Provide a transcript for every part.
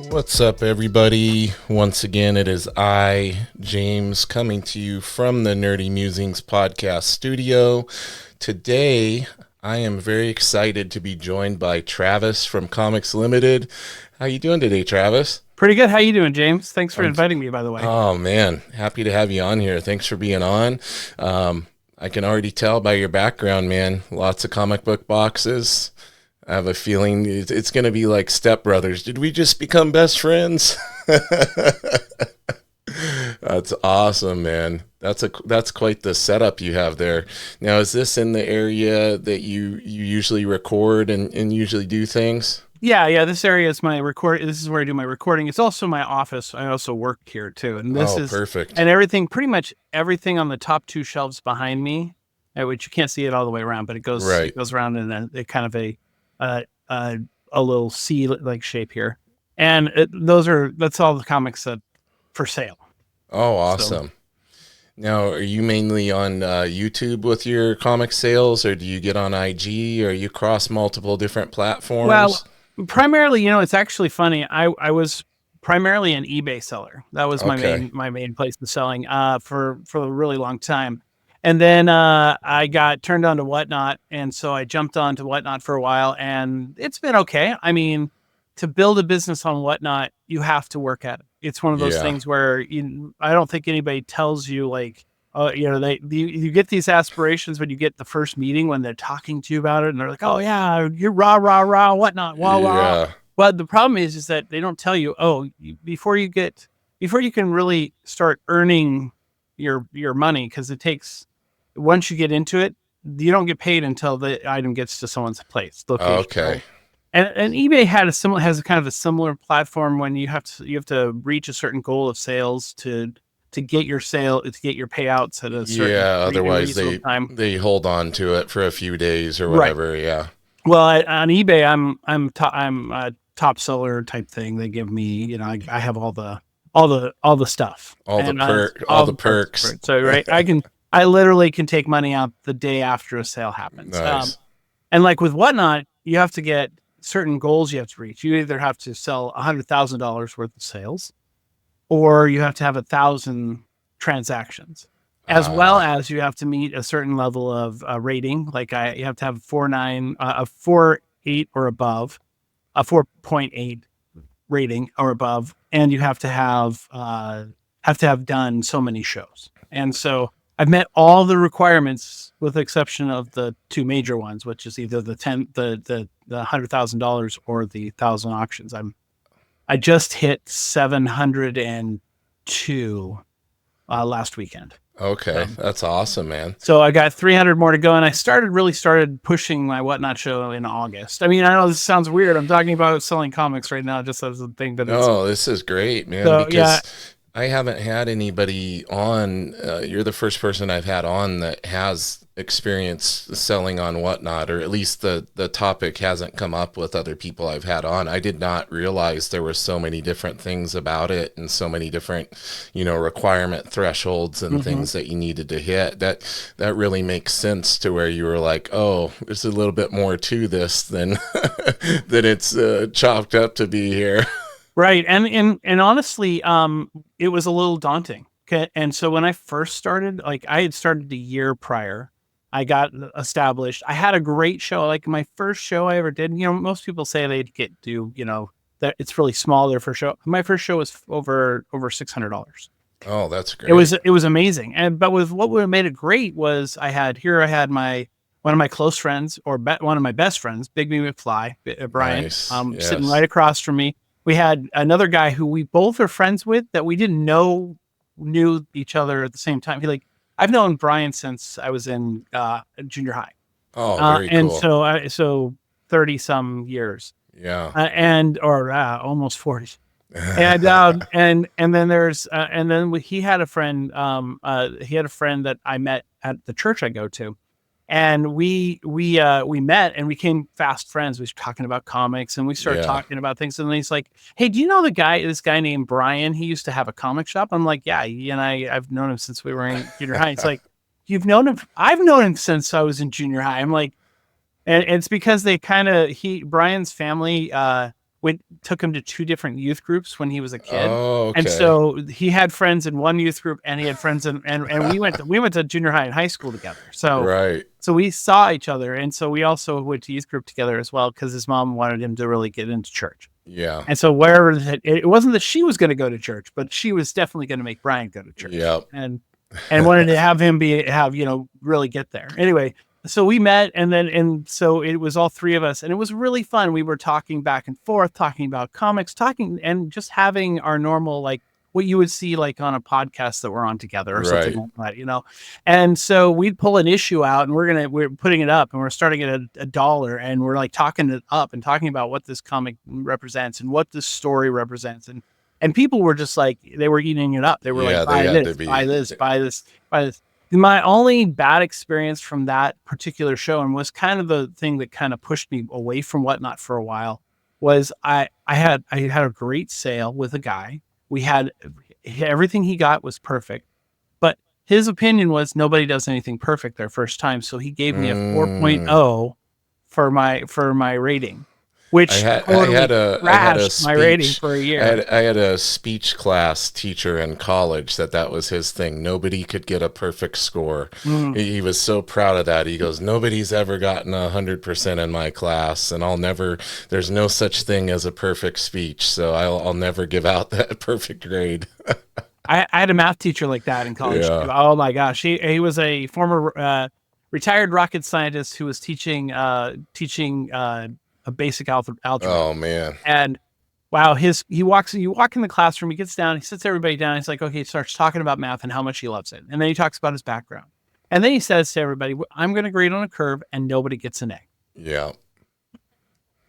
What's up, everybody? Once again, it is I, James, coming to you from the Nerdy Mewzings Podcast studio. Today, I am very excited to be joined by Travis from Comics Limited. How you doing today, Travis? Pretty good. How you doing, James? Thanks for inviting me, by the way. Oh, man. Happy to have you on here. Thanks for being on. I can already tell by your background, man. Lots of comic book boxes. I have a feeling it's going to be like Step Brothers. Did we just become best friends? That's awesome, man. That's quite the setup you have there. Now, is this in the area that you usually record and usually do things? Yeah. This area is my record. This is where I do my recording. It's also my office. I also work here too. And this is perfect. And everything, pretty much everything on the top two shelves behind me, which you can't see it all the way around, but it goes around in a kind of a little C-like shape here, and that's all the comics that for sale. Oh, awesome! So, now, are you mainly on YouTube with your comic sales, or do you get on IG, or you cross multiple different platforms? Well, primarily, it's actually funny. I was primarily an eBay seller. That was my main place of selling for a really long time. And then I got turned on to Whatnot, and so I jumped on to Whatnot for a while, and it's been okay. I mean, to build a business on Whatnot, you have to work at it. It's one of those things where I don't think anybody tells you, like, you get these aspirations when you get the first meeting when they're talking to you about it, and they're like, oh, yeah, you're rah, Whatnot, wah, wah. Well, the problem is that they don't tell you, before you can really start earning your money, because it takes... Once you get into it, you don't get paid until the item gets to someone's place. Location, okay. Right? And eBay has kind of a similar platform when you have to reach a certain goal of sales to get your payouts at a certain otherwise time. They hold on to it for a few days or whatever. Right. Yeah. Well, on eBay, I'm a top seller type thing. They give me, I have all the stuff, all the perks. So right, I literally can take money out the day after a sale happens. Nice. And like with Whatnot, you have to get certain goals you have to reach. You either have to sell $100,000 worth of sales, or you have to have 1,000 transactions, as well as you have to meet a certain level of rating. Like you have to have 4.9, a 4.8 or above, a 4.8 rating or above, and you have to have done so many shows. And so I've met all the requirements with the exception of the two major ones, which is either the $100,000 or the 1,000 auctions. I just hit 702 last weekend. Okay, that's awesome, man. So I got 300 more to go, and I started pushing my Whatnot show in August. I mean, I know this sounds weird. I'm talking about selling comics right now, just as a thing. But this is great, man. So, because I haven't had anybody on. You're the first person I've had on that has experience selling on Whatnot, or at least the topic hasn't come up with other people I've had on. I did not realize there were so many different things about it and so many different, requirement thresholds and things that you needed to hit. That really makes sense to where you were like, oh, there's a little bit more to this than than it's chalked up to be here. Right. And honestly, it was a little daunting. Okay. And so when I first started, like I had started the year prior, I got established. I had a great show. Like my first show I ever did, most people say they'd that it's really small, their first show. My first show was over $600. Oh, that's great. It was amazing. But with what made it great was I had one of my close friends, or one of my best friends, Big Me McFly, Brian, Nice. Sitting right across from me. We had another guy who we both are friends with that we didn't knew each other at the same time. I've known Brian since I was in junior high. Oh, very cool. And so 30 some years. Yeah. Almost 40. And then there's and then he had a friend that I met at the church I go to, and we met and we became fast friends. We were talking about comics and we started talking about things. And then he's like, "Hey, do you know this guy named Brian? He used to have a comic shop." I'm like, "Yeah, and I've known him since we were in junior high." It's like, "You've known him? I've known him since I was in junior high." I'm like, and it's because Brian's family took him to two different youth groups when he was a kid. Oh, okay. And so he had friends in one youth group and he had friends and we went to junior high and high school together. So So we saw each other, and so we also went to youth group together as well because his mom wanted him to really get into church. Yeah. And so wherever it wasn't that she was going to go to church, but she was definitely going to make Brian go to church. Yep. And wanted to have him really get there. Anyway, so we met, and so it was all three of us, and it was really fun. We were talking back and forth, talking about comics, and just having our normal, like what you would see like on a podcast that we're on together or something like that, And so we'd pull an issue out, and we're putting it up, and we're starting at $1, and we're like talking it up and talking about what this comic represents and what this story represents, and people were just like, they were eating it up. They were like, buy this. My only bad experience from that particular show, and was kind of the thing that kind of pushed me away from Whatnot for a while, was I had a great sale with a guy. We had everything he got was perfect, but his opinion was nobody does anything perfect their first time. So he gave me a 4.0 for my rating. Which I had a speech, my rating for a year. I had a speech class teacher in college that was his thing. Nobody could get a perfect score. He was so proud of that. He goes, "Nobody's ever gotten 100% in my class, and there's no such thing as a perfect speech. So I'll never give out that perfect grade." I had a math teacher like that in college. Yeah. Oh my gosh, he was a former retired rocket scientist who was teaching a basic algebra. Oh man. And wow, you walk in the classroom, he gets down, he sits everybody down, he's like, okay, he starts talking about math and how much he loves it. And then he talks about his background. And then he says to everybody, "I'm going to grade on a curve and nobody gets an A." Yeah.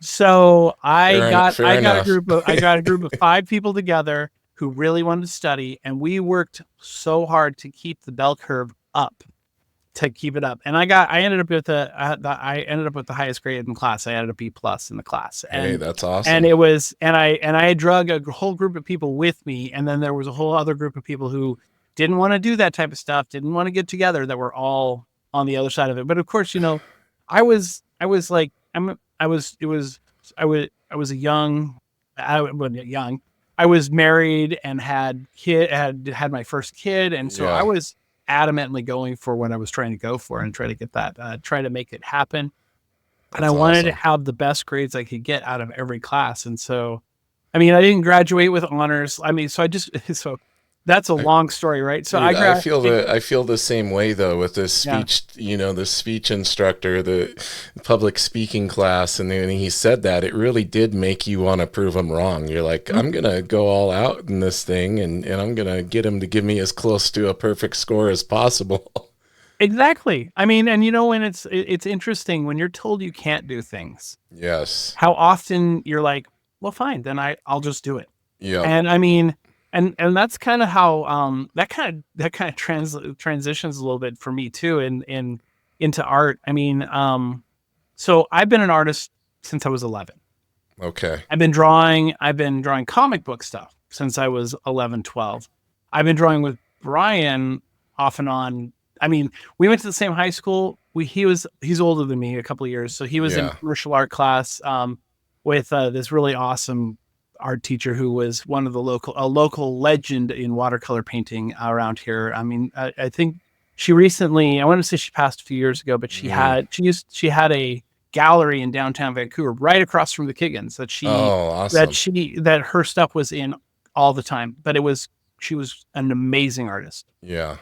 So I got a group of 5 people together who really wanted to study, and we worked so hard to keep the bell curve up. To keep it up, and I ended up with the highest grade in class. I ended up B+ in the class. And, hey, that's awesome. And it was, and I had drug a whole group of people with me, and then there was a whole other group of people who didn't want to do that type of stuff, didn't want to get together, that were all on the other side of it. But of course, I was married and had my first kid, and so I was adamantly going for what I was trying to go for and try to get that, try to make it happen. And I wanted to have the best grades I could get out of every class. And so, I didn't graduate with honors. So that's a long story, right? So dude, I feel the same way though with this speech, the speech instructor, the public speaking class. And then he said that it really did make you want to prove him wrong. You're like, I'm going to go all out in this thing and I'm going to get him to give me as close to a perfect score as possible. Exactly. And it's interesting when you're told you can't do things. Yes. How often you're like, well, fine, then I'll just do it. Yeah. And And that's kind of how that kind of transitions a little bit for me too into art. So I've been an artist since I was 11. Okay. I've been drawing comic book stuff since I was 11, 12. I've been drawing with Brian off and on. We went to the same high school. He's older than me a couple of years, so he was in commercial art class with this really awesome art teacher who was one of a local legend in watercolor painting around here. I think she recently, I want to say she passed a few years ago, but she had a gallery in downtown Vancouver right across from the Kiggins that her stuff was in all the time. But she was an amazing artist. Yeah.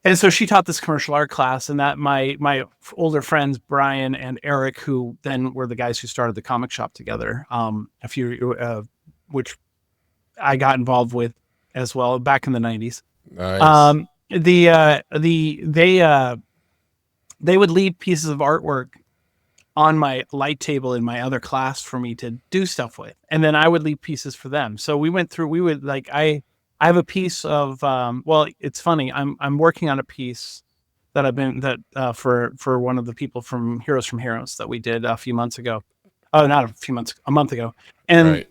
And so she taught this commercial art class, and that my older friends, Brian and Eric, who then were the guys who started the comic shop together, which I got involved with as well back in the 90s. Nice. They would leave pieces of artwork on my light table in my other class for me to do stuff with. And then I would leave pieces for them. So we would like, I have a piece of, well, it's funny. I'm working on a piece that for one of the people from Heroes from Heroes that we did a few months ago. Oh, not a few months, a month ago. And,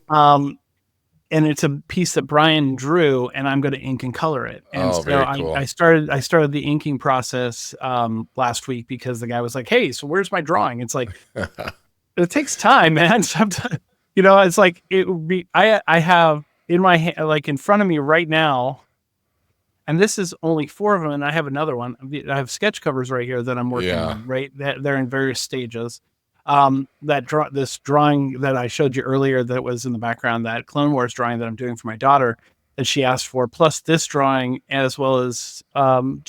and it's a piece that Brian drew, and I'm going to ink and color it. And so very cool. I started the inking process last week because the guy was like, "Hey, so where's my drawing?" It's like, it takes time, man. Sometimes, it's like it would be. I have in my hand, like in front of me right now, and this is only 4 of them, and I have another one. I have sketch covers right here that I'm working on. Right, that they're in various stages. This drawing that I showed you earlier that was in the background, that Clone Wars drawing that I'm doing for my daughter that she asked for, plus this drawing, as well as and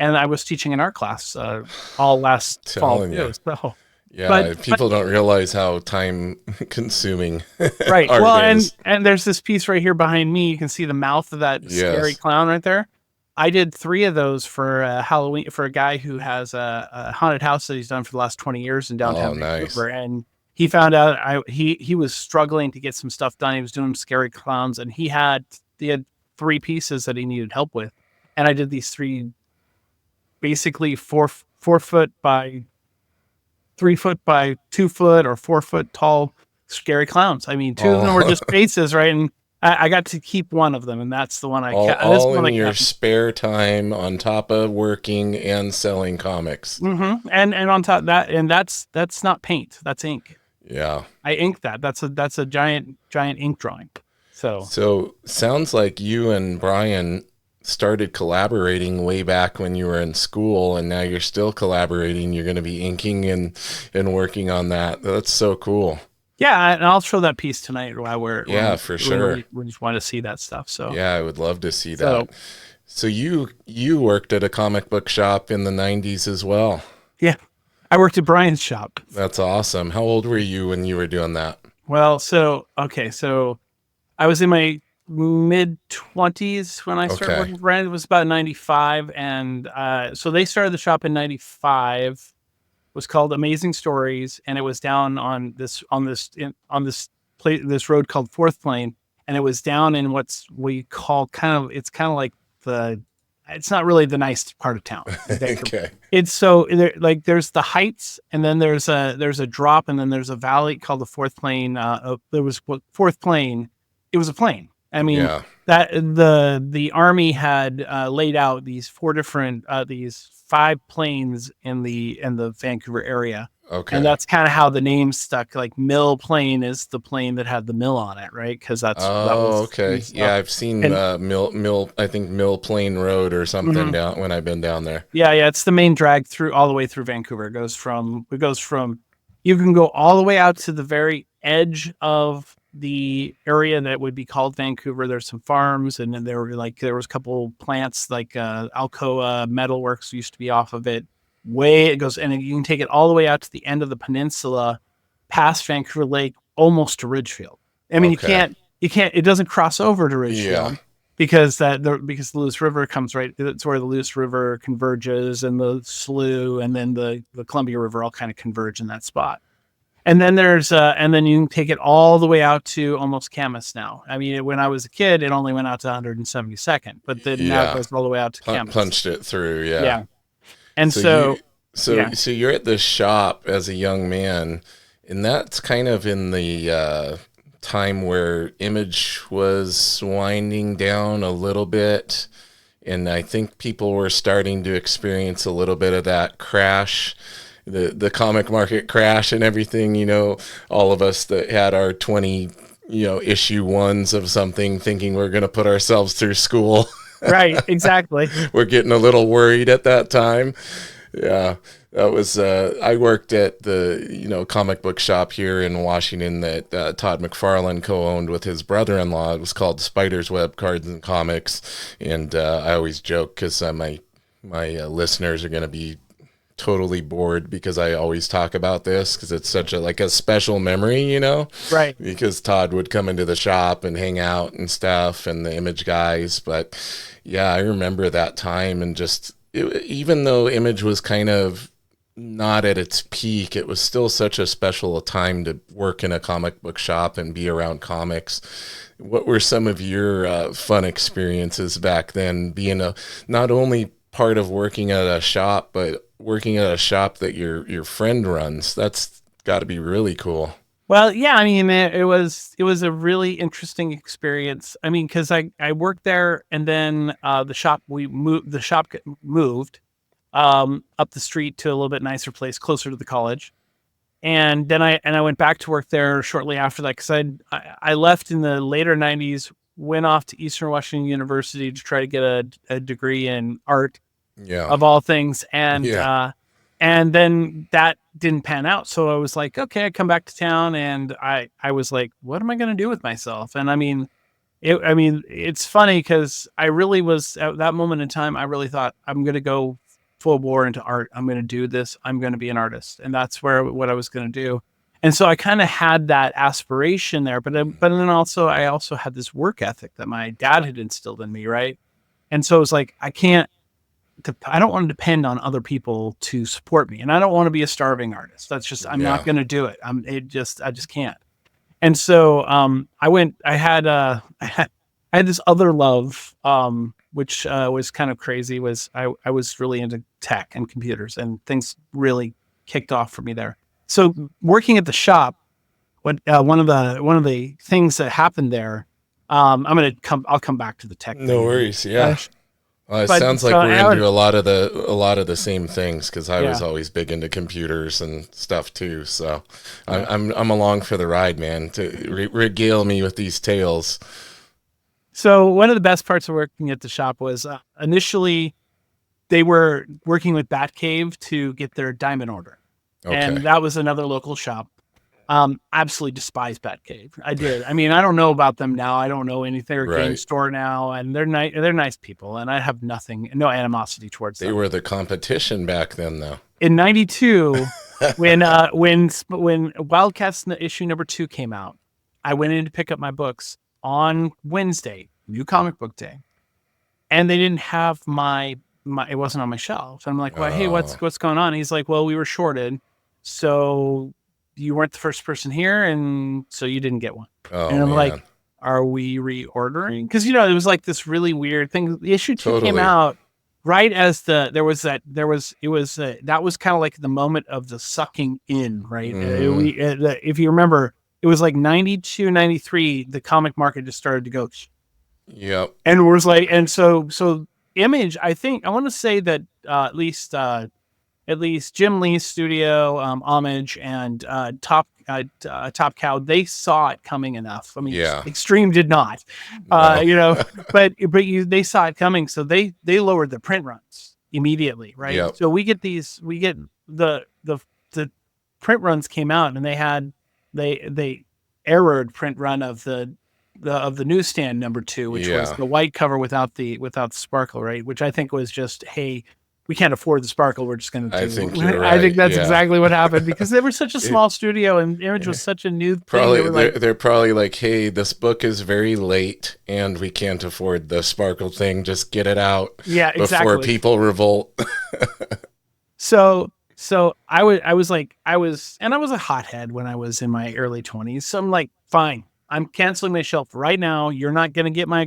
I was teaching an art class all last fall too. So, but people don't realize how time consuming right. art well, is. and there's this piece right here behind me. You can see the mouth of that scary clown right there. I did 3 of those for Halloween for a guy who has a haunted house that he's done for the last 20 years in downtown Vancouver. And he found out he was struggling to get some stuff done. He was doing scary clowns, and he had 3 pieces that he needed help with. And I did these 3, basically 4 foot by 3 foot by 2 foot or 4 foot tall scary clowns. I mean, 2 of them were just faces, right? And I got to keep one of them, and that's the one I kept. All in your spare time, on top of working and selling comics. Mm-hmm. And on top of that, and that's not paint, that's ink. Yeah, I inked that. That's a giant ink drawing. So sounds like you and Brian started collaborating way back when you were in school, and now you're still collaborating. You're going to be inking and working on that. That's so cool. Yeah, and I'll show that piece tonight while for sure. We just want to see that stuff. So yeah, I would love to see that. So you worked at a comic book shop in the 90s as well. Yeah, I worked at Brian's shop. That's awesome. How old were you when you were doing that? Well, so I was in my mid-20s when I started working for Brian. It was about 95, and so they started the shop in 95. Was called Amazing Stories, and it was down on this road called Fourth Plane, and it was down in what's we call it's like it's not really the nice part of town. Okay. It's so like there's the heights, and then there's a drop, and then there's a valley called the Fourth Plane. There was Fourth Plane. It was a plane. I mean, that the Army had laid out these 4 different these 5 planes in the Vancouver area. Okay. And that's kind of how the name stuck. Like Mill Plane is the plane that had the mill on it, right? Because that was okay. Yeah, I've seen Mill. I think Mill Plane Road or something down when I've been down there. Yeah, it's the main drag through all the way through Vancouver. It goes from you can go all the way out to the very edge of the area that would be called Vancouver. There's some farms, and then there was a couple plants like Alcoa Metalworks used to be off of it. It goes, and you can take it all the way out to the end of the peninsula, past Vancouver Lake, almost to Ridgefield. I mean, you can't. It doesn't cross over to Ridgefield because the Lewis River comes right. It's where the Lewis River converges, and the Slough, and then the Columbia River all kind of converge in that spot. And then and then you can take it all the way out to almost Camas now. I mean, when I was a kid, it only went out to 172nd, but then now it goes all the way out to Camas. Punched it through, yeah. And so you're at this shop as a young man, and that's kind of in the time where Image was winding down a little bit, and I think people were starting to experience a little bit of that crash. The comic market crash and everything, all of us that had our 20, issue 1s of something thinking we're going to put ourselves through school. Right, exactly. We're getting a little worried at that time. Yeah, that was, I worked at the, comic book shop here in Washington that Todd McFarlane co-owned with his brother-in-law. It was called Spider's Web Cards and Comics. And I always joke because my listeners are going to be totally bored because I always talk about this because it's such a special memory, right? Because Todd would come into the shop and hang out and stuff, and the Image guys. But yeah, I remember that time, and just even though Image was kind of not at its peak. It was still such a special time to work in a comic book shop and be around comics. What were some of your fun experiences back then, being not only part of working at a shop, but working at a shop that your friend runs? That's got to be really cool. Well, yeah, I mean, it was a really interesting experience. I mean, because I worked there, and then the shop moved up the street to a little bit nicer place, closer to the college, and then I went back to work there shortly after that, because I left in the later '90s, went off to Eastern Washington University to try to get a degree in art, of all things, and then that didn't pan out. So I was like, okay, I come back to town, and I was like, what am I going to do with myself? And I mean, it's funny, because I really was, at that moment in time, I really thought, I'm going to go full bore into art. I'm going to do this. I'm going to be an artist. And that's what I was going to do. And so I kind of had that aspiration there, but then I also had this work ethic that my dad had instilled in me. Right. And so it was like, I don't want to depend on other people to support me, and I don't want to be a starving artist. That's just, I'm not going to do it. I just can't. And so, I had this other love, which, was kind of crazy. I was really into tech and computers, and things really kicked off for me there. So working at the shop, one of the things that happened there, I'll come back to the tech. No worries. Yeah. Well, it sounds like we're into a lot of the same things, because I was always big into computers and stuff too. So I'm along for the ride, man. To regale me with these tales. So one of the best parts of working at the shop was, initially they were working with Batcave to get their diamond order, and that was another local shop. Absolutely despised Batcave. I did. I mean, I don't know about them now. I don't know anything. They're a game store now, and they're nice people, and I have no animosity towards them. They were the competition back then, though. In '92, when Wildcats issue number 2 came out, I went in to pick up my books on Wednesday, New Comic Book Day, and they didn't have it wasn't on my shelf. And I'm like, well, hey, what's going on? He's like, well, we were shorted, so you weren't the first person here, and so you didn't get one. And I'm like, are we reordering? Because it was like this really weird thing. The issue 2 came out right as that was kind of like the moment of the sucking in, right? If you remember, it was like 92, 93, the comic market just started to go. Yep. And it was like, and so Image, I want to say that at least Jim Lee's studio, Homage, and Top Cow, they saw it coming enough. I mean, Extreme did not, no. but they saw it coming, so they lowered the print runs immediately, right? Yep. So we get the print runs came out, and they errored print run of the newsstand number 2, which was the white cover without the sparkle, right? Which I think was just, hey, we can't afford the sparkle. We're just going to do it. I think that's exactly what happened, because they were such a small studio, and Image was such a new thing. They're probably like, hey, this book is very late and we can't afford the sparkle thing. Just get it out before people revolt. So I was a hothead when I was in my early 20s. So I'm like, fine, I'm canceling my shelf right now. You're not getting my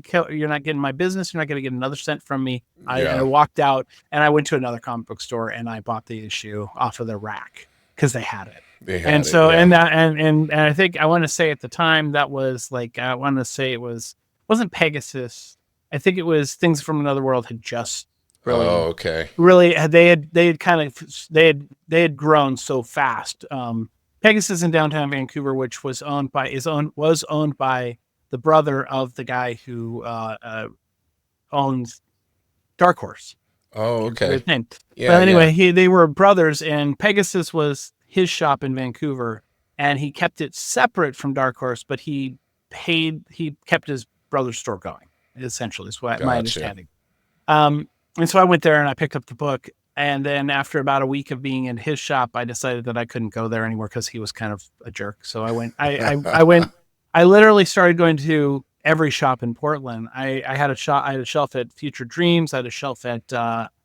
business. You're not going to get another cent from me. I walked out, and I went to another comic book store, and I bought the issue off of the rack, because they had it. And I think, I want to say at the time, that was like, wasn't Pegasus. I think it was Things from Another World had just really, they had grown so fast. Pegasus in downtown Vancouver, which was owned by the brother of the guy who owns Dark Horse. Oh, okay. His name. Yeah. But anyway, they were brothers, and Pegasus was his shop in Vancouver, and he kept it separate from Dark Horse, but he kept his brother's store going. Essentially, is what my understanding. And so I went there and I picked up the book. And then after about a week of being in his shop, I decided that I couldn't go there anymore, because he was kind of a jerk. So I went. I literally started going to every shop in Portland. I had a shelf at Future Dreams. I had a shelf at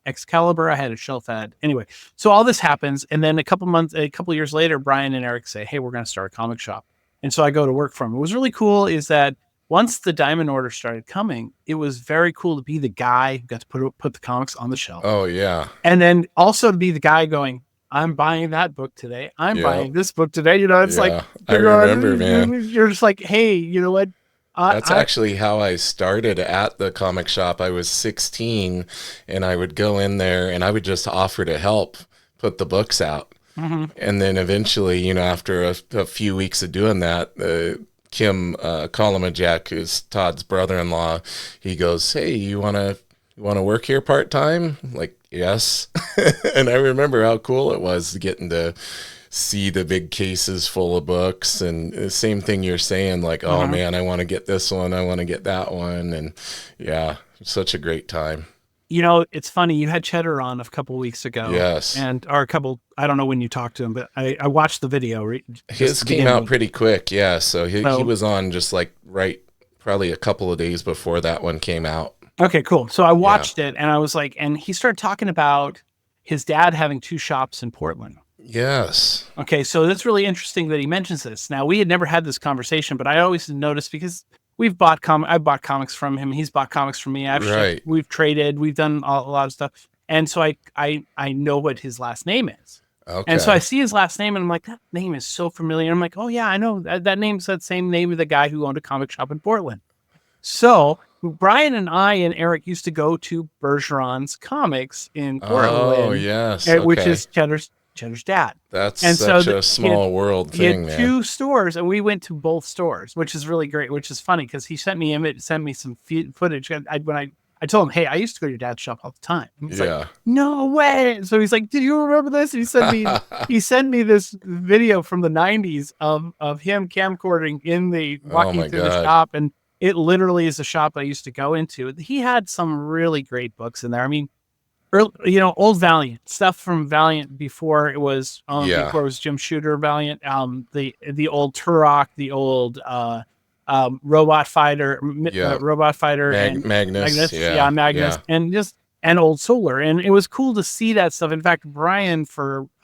Excalibur. I had a shelf ad. Anyway, so all this happens. And then a couple years later, Brian and Eric say, hey, we're going to start a comic shop. And so I go to work for him. What was really cool is that once the diamond order started coming, it was very cool to be the guy who got to put the comics on the shelf. Oh, yeah. And then also to be the guy going, I'm buying that book today. I'm buying this book today. It's like, I remember, man. You're just like, hey, you know what? That's actually how I started at the comic shop. I was 16 and I would go in there and I would just offer to help put the books out. Mm-hmm. And then eventually, after a few weeks of doing that, Kim Colomajek, who's Todd's brother-in-law, he goes, hey, you want to work here part-time? Like, yes. And I remember how cool it was getting to see the big cases full of books, and the same thing you're saying, like, oh man, I want to get this one, I want to get that one. And yeah, such a great time. It's funny, you had Cheddar on a couple of weeks ago. Yes. I don't know when you talked to him, but I watched the video. His came out pretty quick. Yeah. So he was on just like probably a couple of days before that one came out. Okay, cool. So I watched it and I was like, and he started talking about his dad having 2 shops in Portland. Yes. Okay, so that's really interesting that he mentions this. Now, we had never had this conversation, but I always noticed because I've bought comics from him. He's bought comics from me. We've traded. We've done a lot of stuff. And so I know what his last name is. Okay. And so I see his last name and I'm like, that name is so familiar. I'm like, oh yeah, I know that name's that same name of the guy who owned a comic shop in Portland. So Brian and I and Eric used to go to Bergeron's Comics in Portland. Oh yes. Which is Cheddar's dad. That's such a small world thing, man. He had 2 stores, and we went to both stores, which is really great, which is funny because he sent me some footage. When I told him, hey, I used to go to your dad's shop all the time. He's like, no way. So he's like, did you remember this? And he sent me this video from the 90s of him camcording walking through the shop. And it literally is a shop I used to go into. He had some really great books in there. I mean, old Valiant stuff from Valiant before it was Jim Shooter Valiant. The old Turok, the old Robot Fighter, and Magnus, Magnus, and old Solar, and it was cool to see that stuff. In fact, Brian,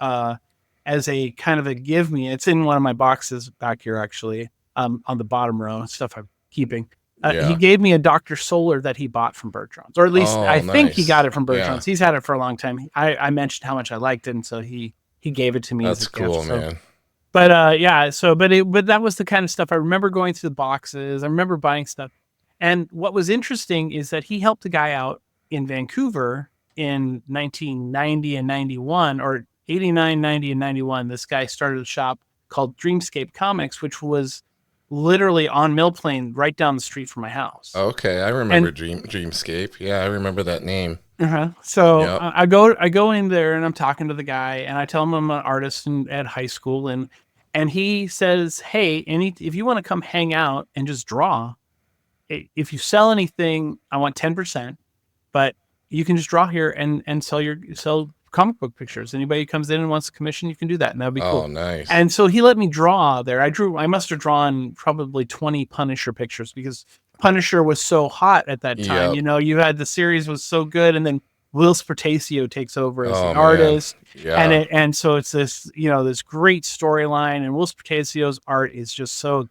as a kind of a give me, it's in one of my boxes back here actually, on the bottom row, stuff I'm keeping. He gave me a Dr. Solar that he bought from Bertrand's, or at least I think he got it from Bertrand's. He's had it for a long time. I mentioned how much I liked it, and so he gave it to me. That's cool, man. But but that was the kind of stuff I remember going through the boxes. I remember buying stuff. And what was interesting is that he helped a guy out in Vancouver in 1990 and 91, or 89, 90, and 91. This guy started a shop called Dreamscape Comics, which was literally on Mill Plain right down the street from my house. Okay, I remember Dreamscape. Yeah, I remember that name. So I go in there and I'm talking to the guy and I tell him I'm an artist at high school, and he says, hey, if you want to come hang out and just draw, if you sell anything, I want 10%, but you can just draw here and sell comic book pictures. Anybody who comes in and wants a commission, you can do that, and that'd be cool. Oh, nice. And so he let me draw there. I must have drawn probably 20 Punisher pictures because Punisher was so hot at that time. Yep. You had the series was so good, and then Will Spertasio takes over as the artist. Yeah. And so it's this, this great storyline, and Will Spertasio's art is just so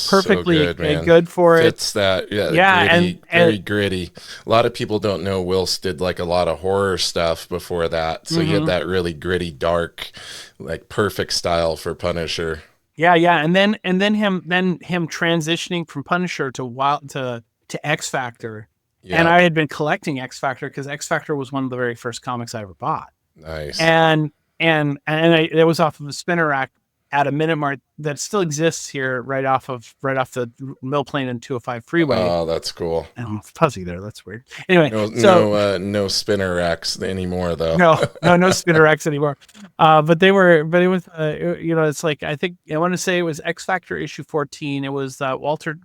perfectly good for it. It's that, gritty, very gritty. A lot of people don't know Wills did like a lot of horror stuff before that, so he had that really gritty, dark, like perfect style for Punisher. Yeah, and then him transitioning from Punisher to X Factor, and I had been collecting X Factor because X Factor was one of the very first comics I ever bought. Nice. And it was off of a spinner rack at a Minute Mart that still exists here, right off the Mill Plain and 205 freeway. Oh, that's cool. Oh, it's fuzzy there. That's weird. Anyway, no spinner racks anymore, though. No spinner racks anymore. But it was, it's like, I think I want to say it was X Factor issue 14. It was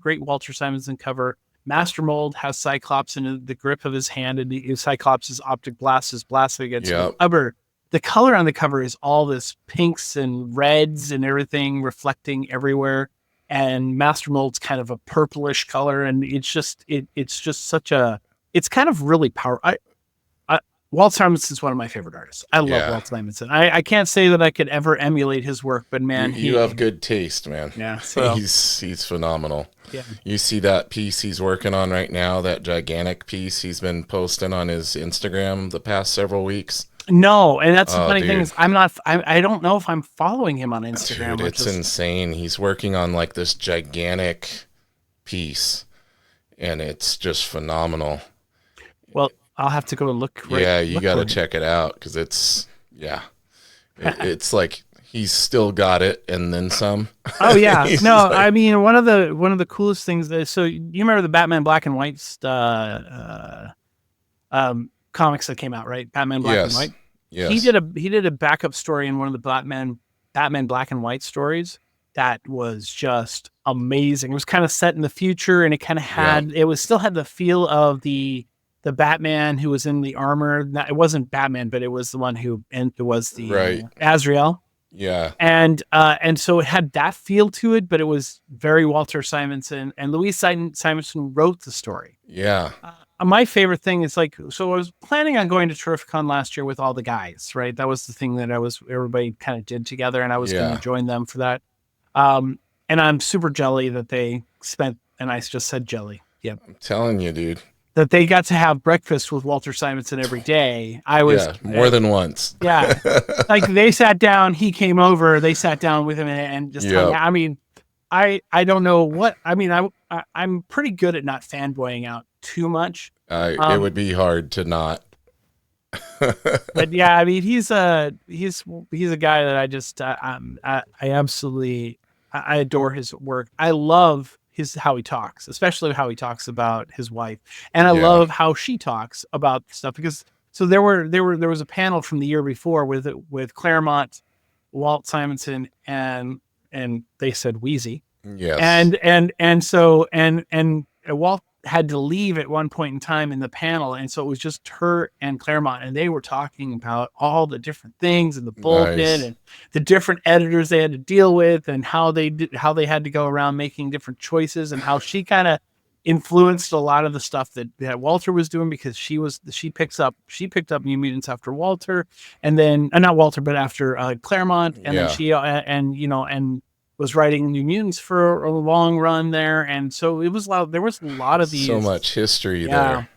great Walter Simonson cover. Master Mold has Cyclops in the grip of his hand, and Cyclops' optic blast is blasting against the rubber. The color on the cover is all this pinks and reds and everything reflecting everywhere. And Master Mold's kind of a purplish color. And it's just such it's kind of really powerful. Walt Simonson is one of my favorite artists. I love Walt Simonson. I can't say that I could ever emulate his work, but man, you have good taste, man. Yeah, so he's phenomenal. Yeah, you see that piece he's working on right now, that gigantic piece he's been posting on his Instagram the past several weeks. No, and that's the funny thing is I don't know if I'm following him on Instagram. Dude, it's insane. He's working on like this gigantic piece, and it's just phenomenal. Well, I'll have to go look. You got to check it out because it's like he's still got it and then some. Oh yeah, no, like, I mean one of the coolest things. So you remember the Batman Black and White comics that came out, right? Batman Black and White. Yes. He did a backup story in one of the Batman Black and White stories that was just amazing. It was kind of set in the future, and it kind of had still had the feel of the Batman who was in the armor. It wasn't Batman, but it was the one who was the Azrael. Yeah. And so it had that feel to it, but it was very Walter Simonson, and Louise Simonson wrote the story. Yeah. My favorite thing is I was planning on going to Terrificon last year with all the guys, right? That was the thing that everybody kind of did together, and I was going to join them for that. And I'm super jelly that they spent, and I just said jelly. Yep. I'm telling you, dude. That they got to have breakfast with Walter Simonson every day. I was more than once. Yeah. Like they sat down, he came over, they sat down with him and just I mean, I don't know what, I mean, I'm pretty good at not fanboying out too much. It would be hard to not. But yeah, I mean, he's a guy that I just, I absolutely, I adore his work. I love how he talks, especially how he talks about his wife, and I love how she talks about stuff because there was a panel from the year before with Claremont, Walt Simonson, and they said Wheezy, and so Walt had to leave at one point in time in the panel, and so it was just her and Claremont, and they were talking about all the different things and the bullshit and the different editors they had to deal with, and how they had to go around making different choices, and how she kind of influenced a lot of the stuff that Walter was doing because she picked up New Mutants after Walter, and then not Walter but after Claremont, and then she and was writing New Mutants for a long run there, and so it was there was a lot of these. So much history there.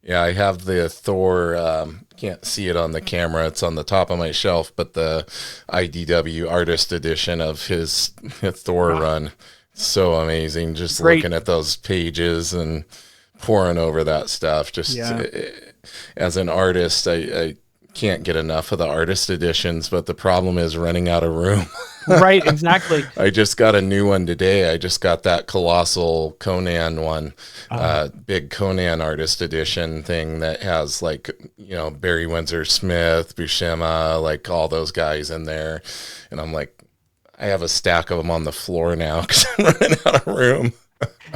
Yeah, I have the Thor. Can't see it on the camera; it's on the top of my shelf. But the IDW artist edition of his Thor run, so amazing. Just looking at those pages and poring over that stuff. Just as an artist, I can't get enough of the artist editions. But the problem is running out of room. Right, exactly. I just got a new one today. I just got that colossal Conan one, big Conan artist edition thing that has Barry Windsor Smith, Buscema, like all those guys in there. And I'm like, I have a stack of them on the floor now because I'm running out of room.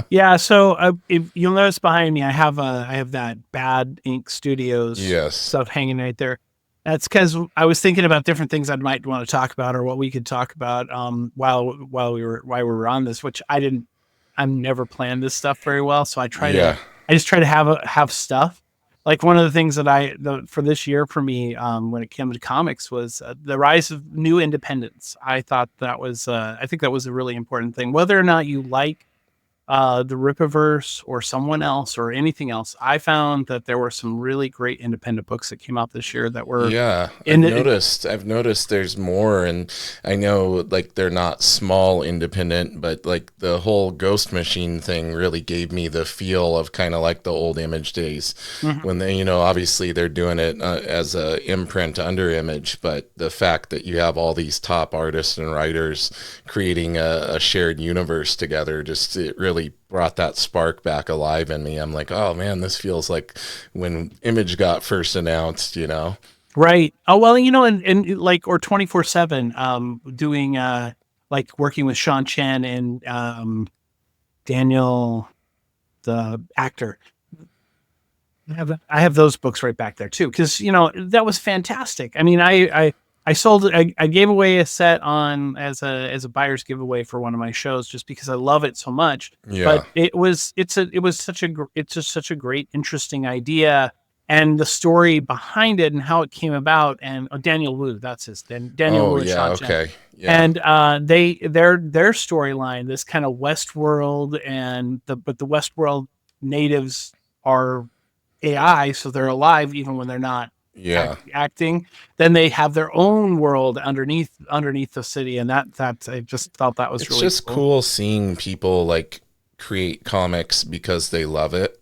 Yeah, so if you'll notice behind me, I have that Bad Ink Studios stuff hanging right there. That's because I was thinking about different things I might want to talk about or what we could talk about while we were on this, which I've never planned this stuff very well. So I just try to have stuff. Like one of the things that for this year for me, when it came to comics was the rise of new independents. I thought that was, I think that was a really important thing, whether or not you like the Rippaverse or someone else or anything else. I found that there were some really great independent books that came out this year that were I've noticed there's more, and I know like they're not small independent, but like the whole Ghost Machine thing really gave me the feel of kind of like the old Image days when they, obviously they're doing it as a imprint under Image, but the fact that you have all these top artists and writers creating a shared universe together, it really brought that spark back alive in me. I'm like, oh man, this feels like when Image got first announced, Right. Oh, well, and like, or 24/7, doing, like working with Sean Chen and, Daniel, the actor. I have those books right back there too. Cause that was fantastic. I mean, I sold it. I gave away a set as a buyer's giveaway for one of my shows just because I love it so much. Yeah. But it's just such a great, interesting idea. and the story behind it and how it came about. And Daniel Wu, that's Daniel Wu. Yeah. Okay. Yeah. And their storyline, this kind of Westworld, but the Westworld natives are AI, so they're alive even when they're not acting. Then they have their own world underneath the city, and that I just thought that was really just cool seeing people like create comics because they love it.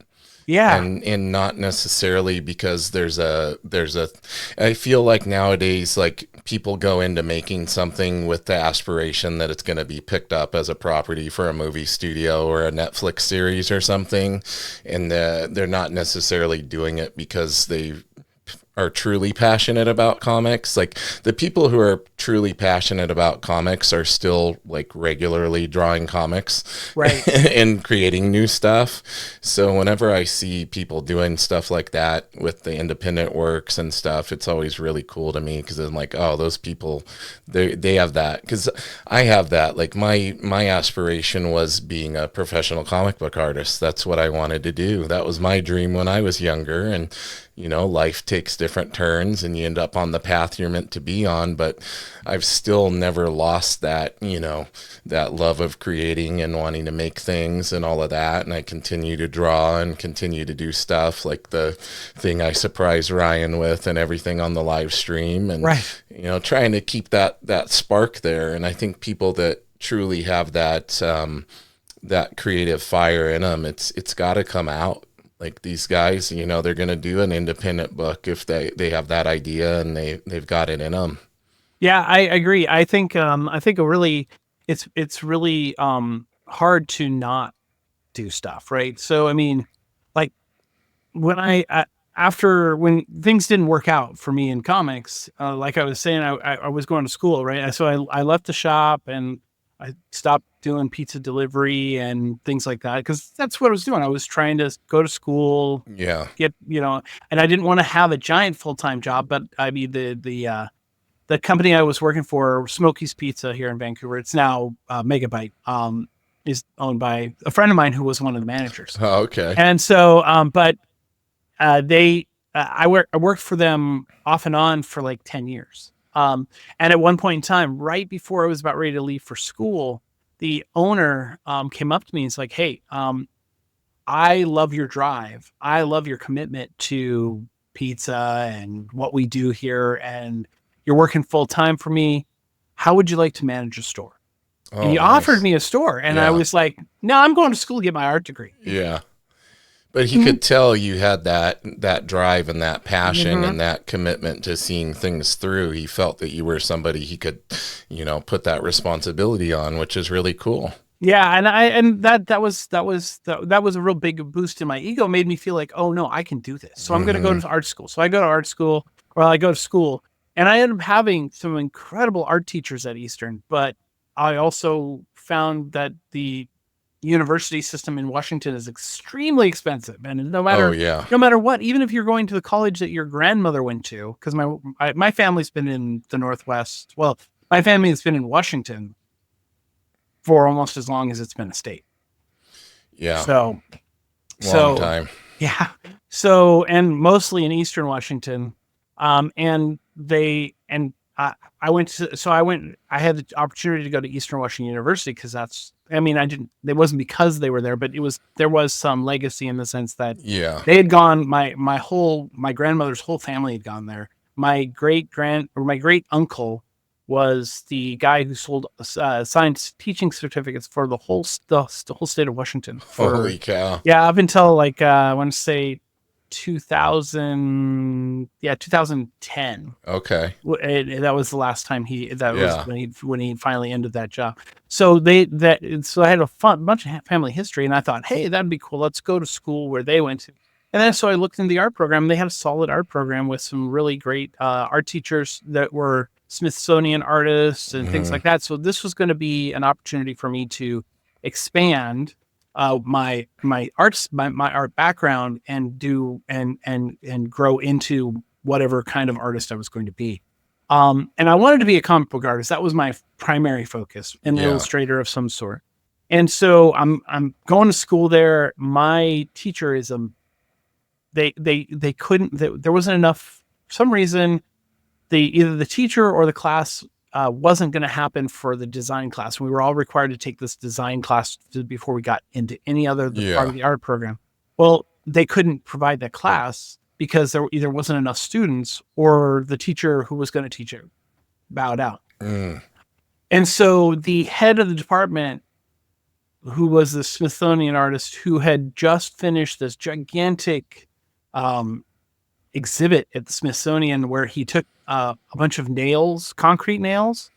Yeah. And not necessarily because I feel like nowadays, like, people go into making something with the aspiration that it's going to be picked up as a property for a movie studio or a Netflix series or something. And they're not necessarily doing it because they are truly passionate about comics. Like, the people who are truly passionate about comics are still like regularly drawing comics, right, and creating new stuff. So whenever I see people doing stuff like that with the independent works and stuff, it's always really cool to me, because I'm like, oh, those people, they have that. Because I have that. Like, my aspiration was being a professional comic book artist. That's what I wanted to do. That was my dream when I was younger. And life takes different turns and you end up on the path you're meant to be on. But I've still never lost that, that love of creating and wanting to make things and all of that. And I continue to draw and continue to do stuff like the thing I surprised Ryan with and everything on the live stream. And, right, trying to keep that spark there. And I think people that truly have that, that creative fire in them, it's got to come out. Like, these guys, they're going to do an independent book if they have that idea and they've got it in them. Yeah, I agree. I think it's really hard to not do stuff, right? So, I mean, like, when when things didn't work out for me in comics, like I was saying, I was going to school, right? So I left the shop and I stopped doing pizza delivery and things like that, because that's what I was doing. I was trying to go to school, get, and I didn't want to have a giant full-time job. But I mean, the company I was working for, Smokey's Pizza here in Vancouver, it's now Megabyte, is owned by a friend of mine who was one of the managers. Oh, okay. And so, I worked for them off and on for like 10 years. And at one point in time, right before I was about ready to leave for school, the owner came up to me and was like, "Hey, I love your drive. I love your commitment to pizza and what we do here. And you're working full time for me. How would you like to manage a store?" And he offered me a store. And I was like, "No, I'm going to school to get my art degree." Yeah. But he could tell you had that drive and that passion and that commitment to seeing things through. He felt that you were somebody he could, put that responsibility on, which is really cool. Yeah, and that was a real big boost in my ego. It made me feel like, oh no, I can do this. So I'm going to go to art school. So I go to art school, I go to school, and I ended up having some incredible art teachers at Eastern. But I also found that the university system in Washington is extremely expensive, and no matter what, even if you're going to the college that your grandmother went to, because my family's been in the Northwest. Well, my family has been in Washington for almost as long as it's been a state. Yeah. Long time. Yeah. So, and mostly in Eastern Washington, I had the opportunity to go to Eastern Washington University because it wasn't because they were there, but there was some legacy in the sense that they had gone, my grandmother's whole family had gone there. My great uncle was the guy who sold science teaching certificates for the whole state of Washington. Holy cow. Yeah. Up until I want to say 2010. Okay. That was the last time was when he finally ended that job. So I had a bunch of family history, and I thought, hey, that'd be cool. Let's go to school where they went to. And then so I looked into the art program. They had a solid art program with some really great art teachers that were Smithsonian artists and things like that. So this was going to be an opportunity for me to expand my art background and grow into whatever kind of artist I was going to be. And I wanted to be a comic book artist. That was my primary focus, an illustrator of some sort. And so I'm going to school there. My teacher they couldn't, there wasn't enough, for some reason, either the teacher or the class wasn't going to happen for the design class. We were all required to take this design class before we got into any other part of the art program. Well, they couldn't provide that class because there either wasn't enough students or the teacher who was going to teach it bowed out. And so the head of the department, who was the Smithsonian artist who had just finished this gigantic exhibit at the Smithsonian where he took a bunch of nails, concrete nails,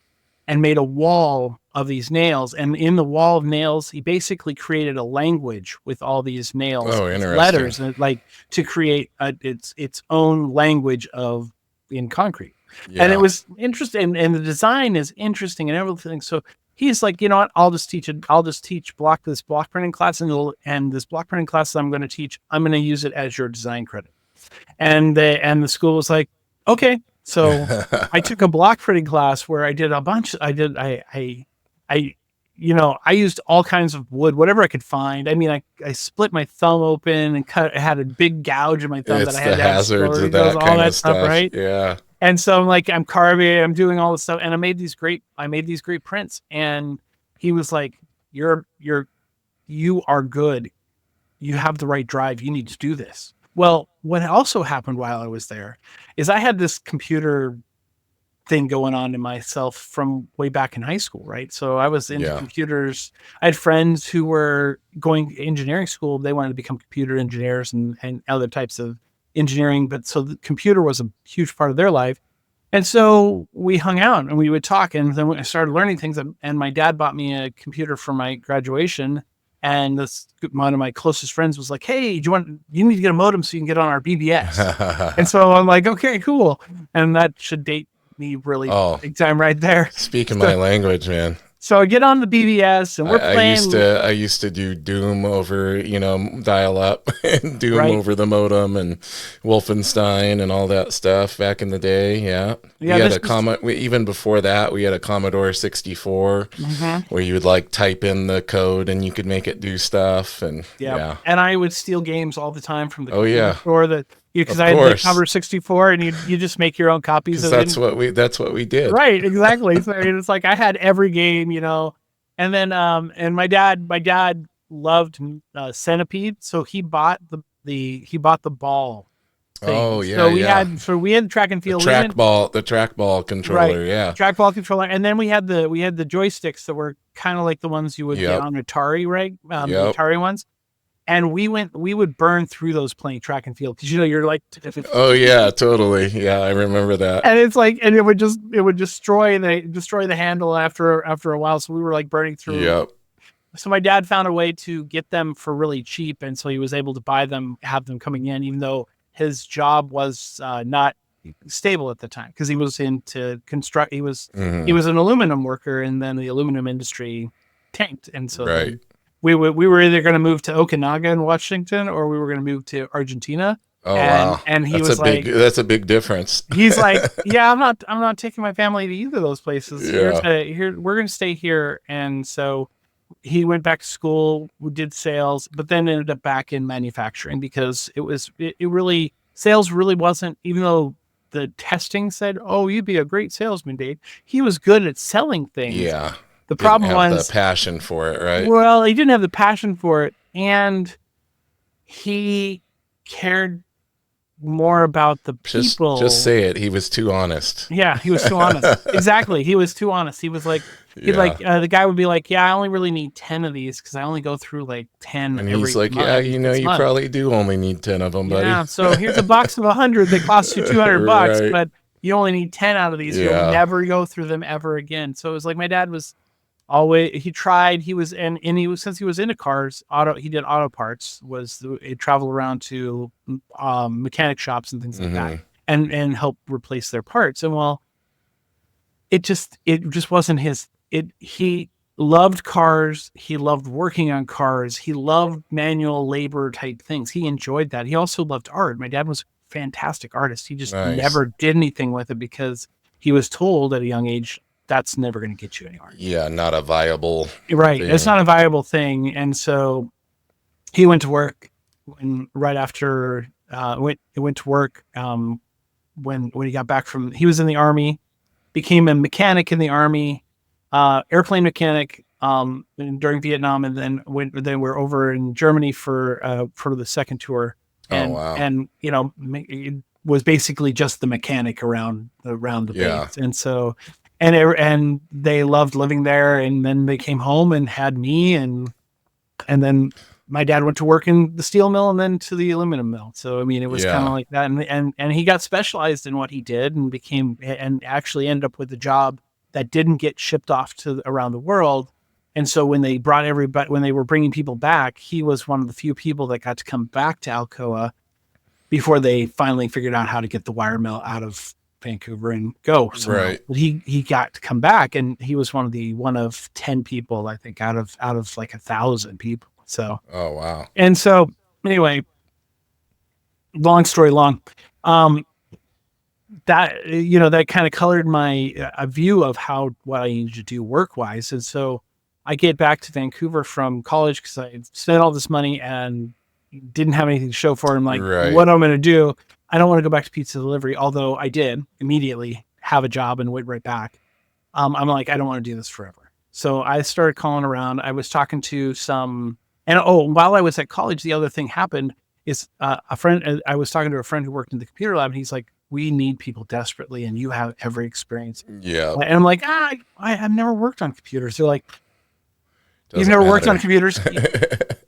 and made a wall of these nails. And in the wall of nails, he basically created a language with all these nails, letters, and like to create its own language in concrete. Yeah. And it was interesting, and the design is interesting and everything. So he's like, you know what? I'll just teach this block printing class, and this block printing class that I'm going to teach, I'm going to use it as your design credit. And the school was like, okay. So I took a block printing class where I did a bunch. I used all kinds of wood, whatever I could find. I mean, I split my thumb open and I had a big gouge in my thumb that I had to have hazards of that all kind that of stuff, right? Yeah. And so I'm carving, I'm doing all this stuff, and I made these great prints. And he was like, you are good. You have the right drive. You need to do this. Well, what also happened while I was there is I had this computer thing going on in myself from way back in high school, right? So I was into computers. I had friends who were going to engineering school. They wanted to become computer engineers and other types of engineering. But so the computer was a huge part of their life. And so we hung out and we would talk. And then I started learning things. And my dad bought me a computer for my graduation. And one of my closest friends was like, hey, you need to get a modem so you can get on our BBS. And so I'm like, okay, cool. And that should date me really big time right there. Speaking my language, man. So I get on the BBS and we're playing. I used to do Doom over, dial up and Doom over the modem and Wolfenstein and all that stuff back in the day. Yeah. We had even before that, we had a Commodore 64 where you would type in the code and you could make it do stuff. And and I would steal games all the time from the store because I had the Commodore 64 and you just make your own copies of it. That's what we did. Right, exactly. So it's like I had every game, and then and my dad loved Centipede, so he bought the ball thing. Oh yeah. So we had track and field. The trackball controller, trackball controller, and then we had the joysticks that were kind of like the ones you would get on Atari, right? The Atari ones. And we would burn through those playing track and field because you're like, oh yeah, totally, yeah, I remember that. And it's like, and it would destroy the handle after a while. So we were burning through. Yep. So my dad found a way to get them for really cheap, and so he was able to buy them, have them coming in, even though his job was not stable at the time because he was into construct. He was an aluminum worker, and then the aluminum industry tanked, and so. Right. We were either going to move to Okanagan in Washington or we were going to move to Argentina. Oh, wow. And he that's a big difference. He's like, yeah, I'm not taking my family to either of those places. Yeah. We're going to stay here. And so he went back to school, did sales, but then ended up back in manufacturing because sales really wasn't, even though the testing said, oh, you'd be a great salesman, Dave. He was good at selling things. Yeah. The problem was the passion for it, right? Well, he didn't have the passion for it, and he cared more about the people. Just say it. He was too honest. Yeah, he was too honest. Exactly. He was too honest. He was like, the guy would be like, yeah, I only really need 10 of these because I only go through 10. And he's like, you probably do only need 10 of them, buddy. Yeah. So here's a box of 100 that costs you $200, right. But you only need 10 out of these. Yeah. You'll never go through them ever again. So it was like my dad was. Always, he tried. He was since he was into cars. He did auto parts. He traveled around to mechanic shops and things like that, and help replace their parts. And it just wasn't his. He loved cars. He loved working on cars. He loved manual labor type things. He enjoyed that. He also loved art. My dad was a fantastic artist. He just never did anything with it because he was told at a young age. That's never going to get you anywhere. Yeah, not a viable thing. It's not a viable thing. And so he went to work right after went to work when he got back he was in the Army, became a mechanic in the Army, airplane mechanic during Vietnam, and then we're over in Germany for the second tour. And, and it was basically just the mechanic around the base. And so, and they loved living there. And then they came home and had me, and then my dad went to work in the steel mill and then to the aluminum mill. So, I mean, it was kind of like that. And he got specialized in what he did and actually ended up with a job that didn't get shipped off to around the world. And so when they were bringing people back, he was one of the few people that got to come back to Alcoa before they finally figured out how to get the wire mill out of Vancouver and go. So right. He got to come back, and he was one of 10 people, I think, out of like 1,000 people. So, oh wow. And so anyway, long story long, that kind of colored my view of what I needed to do work wise. And so I get back to Vancouver from college because I spent all this money and didn't have anything to show for it. I'm like, what am I going to do? I don't want to go back to pizza delivery, although I did immediately have a job and went right back. I'm like, I don't want to do this forever. So I started calling around. I was talking to some, and while I was at college, the other thing happened is I was talking to a friend who worked in the computer lab, and he's like, we need people desperately, and you have every experience. Yeah. And I'm like, I've never worked on computers. They're like, you've never worked on computers?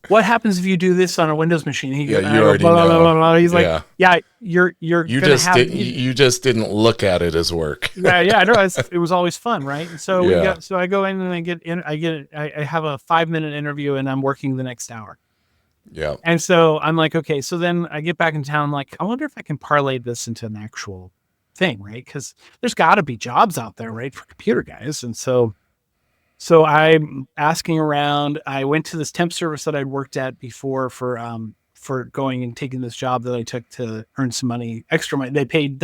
What happens if you do this on a Windows machine? You already know. He's like, you just didn't look at it as work. I know. It was always fun, right? And so I go in and I have a 5-minute interview, and I'm working the next hour. Yeah. And so I'm like, okay. So then I get back in town. I'm like, I wonder if I can parlay this into an actual thing, right? Because there's got to be jobs out there, right, for computer guys. And so I'm asking around. I went to this temp service that I'd worked at before for going and taking this job that I took to earn some money, extra money. They paid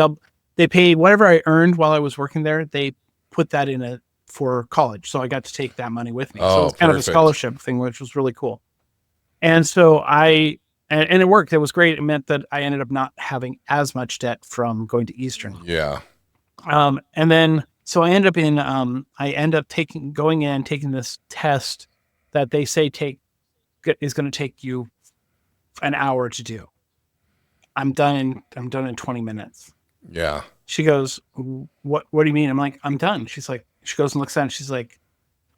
whatever I earned while I was working there. They put that in for college. So I got to take that money with me. So it was kind of a scholarship thing, which was really cool. And so and it worked. It was great. It meant that I ended up not having as much debt from going to Eastern. Yeah. And then, so I end up taking this test that they say is going to take you an hour to do. I'm done in 20 minutes. Yeah. She goes, what do you mean? I'm like, I'm done. She goes and looks at it, and she's like,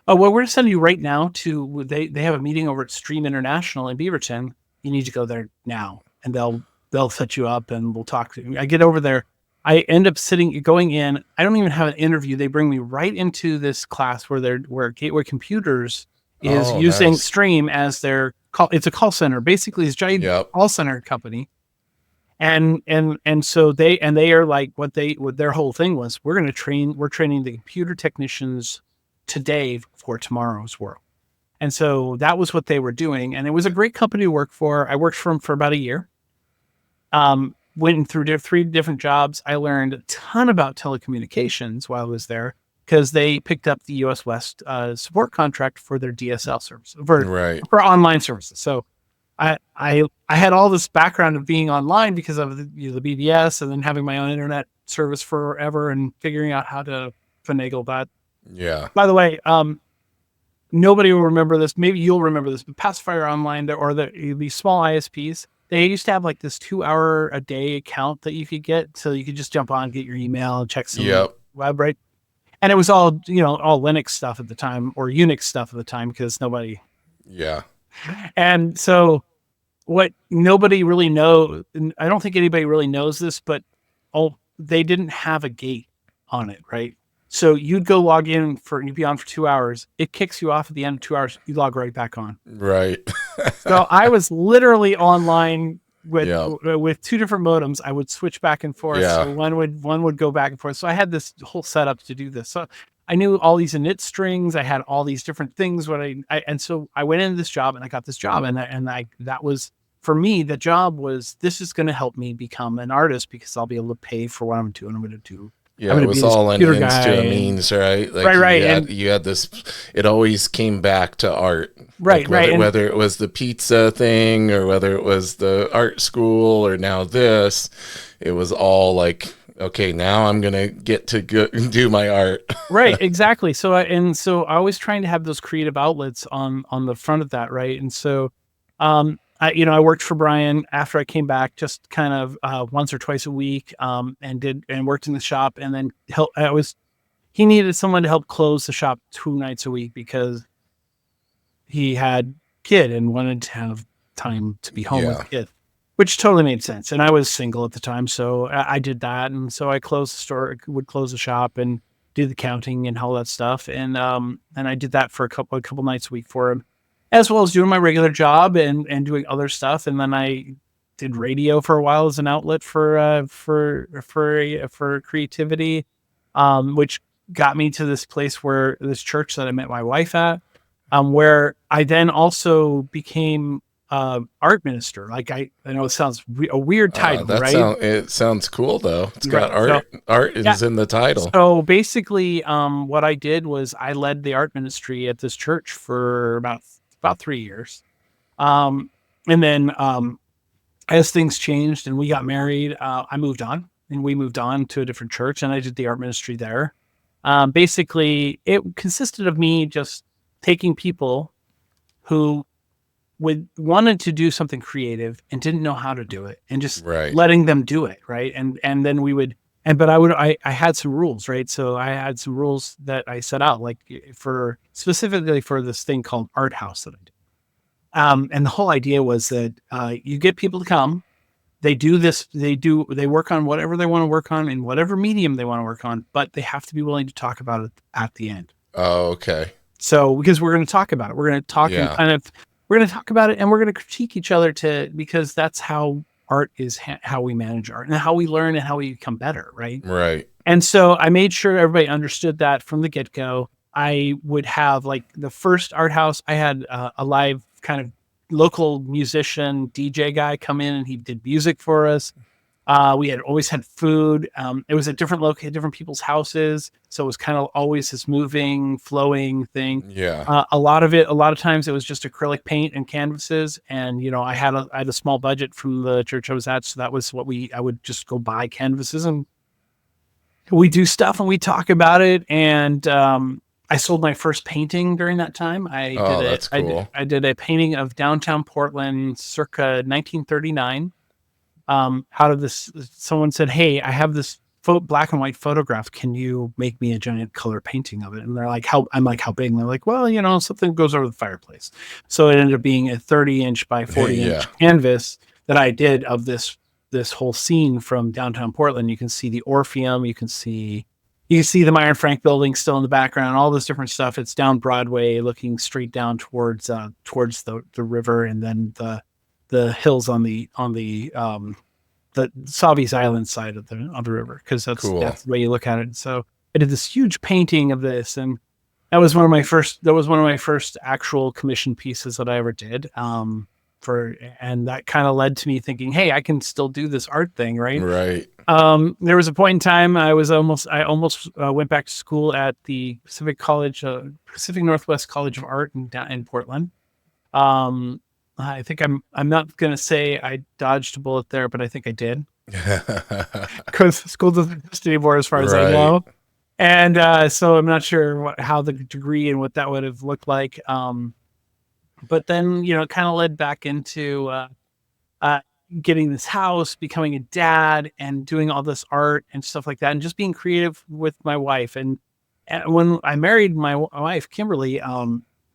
oh, well, we're sending you right now to, they have a meeting over at Stream International in Beaverton. You need to go there now, and they'll set you up, and we'll talk to you. I get over there. I end up going in. I don't even have an interview. They bring me right into this class where Gateway Computers is using Stream as their call. It's a call center. Basically, it's a giant call center company. And so they are like, what their whole thing was, we're training the computer technicians today for tomorrow's world. And so that was what they were doing. And it was a great company to work for. I worked for them for about a year. Went through 3 different jobs. I learned a ton about telecommunications while I was there, because they picked up the US West support contract for their DSL service for online services. So I had all this background of being online because of the BBS, and then having my own internet service forever and figuring out how to finagle that. Yeah. By the way, nobody will remember this. Maybe you'll remember this, but Pacifier Online or the small ISPs, they used to have like this 2-hour a day account that you could get. So you could just jump on, get your email, and check some web, right? And it was all Linux stuff at the time, or Unix stuff at the time, because nobody. Yeah. And so what nobody really knows, I don't think anybody really knows this, but they didn't have a gate on it, right? So you'd go log in you'd be on for 2 hours. It kicks you off at the end of 2 hours. You log right back on. Right. So I was literally online with 2 different modems. I would switch back and forth. Yeah. So one would go back and forth. So I had this whole setup to do this. So I knew all these init strings. I had all these different things. And so I went into this job, and I got this job, and that was, for me, the job was, this is going to help me become an artist, because I'll be able to pay for what I'm doing. I'm going to do Yeah, it was all an ends to a means, right? Like right. You had this, it always came back to art. Right, like whether it was the pizza thing or whether it was the art school or now this, it was all like, okay, now I'm going to get to do my art. Right, exactly. So I was trying to have those creative outlets on the front of that, right? And so, I worked for Brian after I came back, just kind of once or twice a week, and worked in the shop, and then he needed someone to help close the shop 2 nights a week because he had kid and wanted to have time to be home with the kid, which totally made sense. And I was single at the time, so I did that, and so I closed the store, would close the shop, and do the counting and all that stuff, and I did that for a couple nights a week for him, as well as doing my regular job and doing other stuff. And then I did radio for a while as an outlet for creativity, which got me to this place where this church that I met my wife at, where I then also became art minister. Like I know it sounds a weird title, right? It sounds cool though. It's got art. So, art is in the title. So basically, what I did was I led the art ministry at this church for about 3 years, and then as things changed and we got married, I moved on, and we moved on to a different church, and I did the art ministry there. Basically, it consisted of me just taking people who wanted to do something creative and didn't know how to do it, and just letting them do it. Right. And then we would, I had some rules, right? So I had some rules that I set out, like specifically for this thing called Art House that I do. And the whole idea was that, you get people to come, they do this, they work on whatever they want to work on in whatever medium they want to work on, but they have to be willing to talk about it at the end. Oh, okay. So, because we're going to talk about it, we're going to talk we're going to talk about it, and we're going to critique each other because that's how art is, how we manage art and how we learn and how we become better. Right. Right. And so I made sure everybody understood that from the get go. I would have, like, the first Art House, I had a live kind of local musician DJ guy come in, and he did music for us. We had always had food. It was at different people's houses. So it was kind of always this moving, flowing thing. Yeah. A lot of times it was just acrylic paint and canvases. And, I had a small budget from the church I was at. So that was I would just go buy canvases, and we do stuff and we talk about it. And, I sold my first painting during that time. That's cool. I did a painting of downtown Portland circa 1939. Out of this, someone said, "Hey, I have this black and white photograph. Can you make me a giant color painting of it?" And they're like, "How?" I'm like, "How big?" And they're like, "Well, something goes over the fireplace." So it ended up being a 30-inch by 40-inch canvas that I did of this whole scene from downtown Portland. You can see the Orpheum. You can see the Meyer and Frank building still in the background. All this different stuff. It's down Broadway, looking straight down towards the river, and then the hills on the Savi's Island side of the river, because that's cool. That's the way you look at it. So I did this huge painting of this, and that was one of my first actual commission pieces that I ever did. And that kind of led to me thinking, hey, I can still do this art thing, right? Right. There was a point in time I almost went back to school at the Pacific Northwest College of Art in Portland. I think I'm not going to say I dodged a bullet there, but I think I did. Because school doesn't exist anymore as far as I know. And so I'm not sure how the degree and what that would have looked like. But then, it kind of led back into getting this house, becoming a dad, and doing all this art and stuff like that, and just being creative with my wife. And when I married my wife, Kimberly,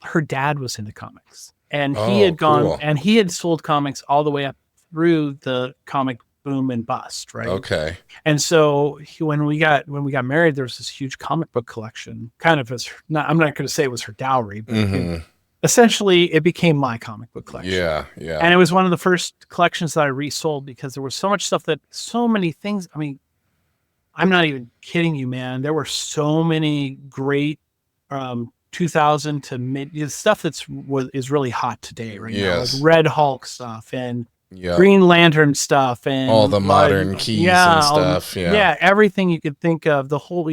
her dad was into comics. And he had gone and he had sold comics all the way up through the comic boom and bust, right? Okay. And so when we got married, there was this huge comic book collection. Kind of I'm not going to say it was her dowry, but essentially it became my comic book collection. Yeah, yeah. And it was one of the first collections that I resold, because there was so much stuff, so many things. I mean, I'm not even kidding you, man. There were so many great 2000 to mid stuff is really hot today right now, like Red Hulk stuff and Green Lantern stuff and all the modern keys and stuff. Everything you could think of. The whole,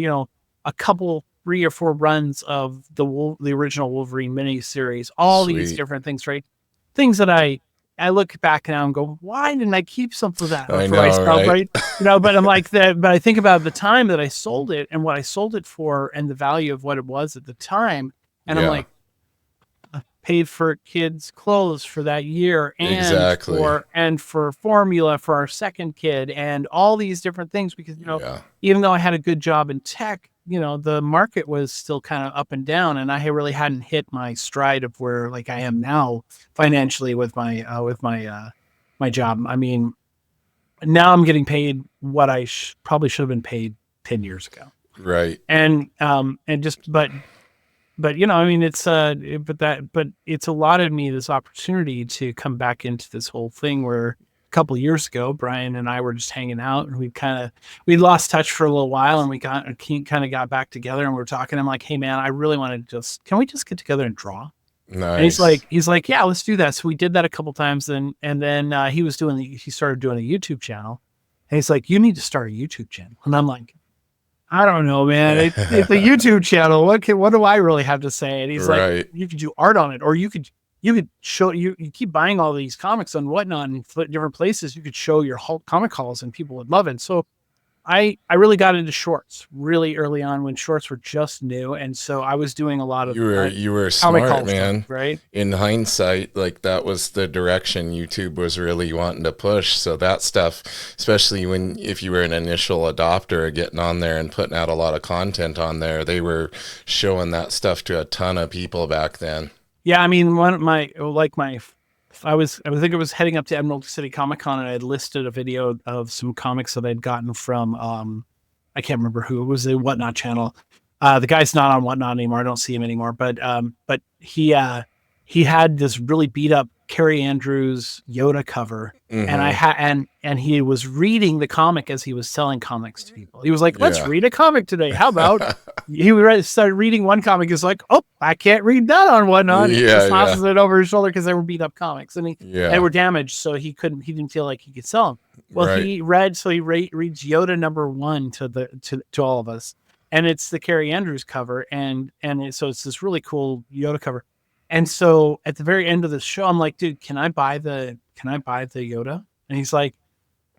a couple 3 or 4 runs of the original Wolverine miniseries. All these different things, right? Things that I look back now and go, why didn't I keep some of that for myself, right? But I'm like that. But I think about the time that I sold it and what I sold it for, and the value of what it was at the time, and I'm like, paid for kids' clothes for that year, and for formula for our second kid, and all these different things, because even though I had a good job in tech, the market was still kind of up and down, and I really hadn't hit my stride of where like I am now financially with my my job. I mean, now I'm getting paid what I probably should have been paid 10 years ago. Right. And but I mean, it's but it's allotted me this opportunity to come back into this whole thing where a couple of years ago, Brian and I were just hanging out, and we lost touch for a little while, and we kind of got back together, and we were talking. I'm like, hey man, I really want to can we just get together and draw? Nice. And he's like, yeah, let's do that. So we did that a couple times, and then he started doing a YouTube channel, and he's like, you need to start a YouTube channel. And I'm like, I don't know, man. It's a YouTube channel. What do I really have to say? And he's like, you could do art on it, or you could show, you keep buying all these comics and whatnot in different places. You could show your comic hauls and people would love it. So I really got into shorts really early on when shorts were just new. And so I was doing a lot of, you were smart, man. Stuff, right? In hindsight, like that was the direction YouTube was really wanting to push. So that stuff, especially if you were an initial adopter getting on there and putting out a lot of content on there, they were showing that stuff to a ton of people back then. Yeah. I mean, I think I was heading up to Emerald City Comic Con, and I had listed a video of some comics that I'd gotten from, I can't remember who it was, the Whatnot channel. The guy's not on Whatnot anymore. I don't see him anymore, but he had this really beat up Carrie Andrews Yoda cover, and he was reading the comic as he was selling comics to people. He was like, let's read a comic today. How about he started reading one comic. He's like, oh, I can't read that on Whatnot. He just tosses it over his shoulder because they were beat up comics, and they were damaged, so he didn't feel like he could sell them. Well, he reads Yoda #1 to all of us, and it's the Carrie Andrews cover, so it's this really cool Yoda cover. And so at the very end of the show, I'm like, dude, can I buy the Yoda? And he's like,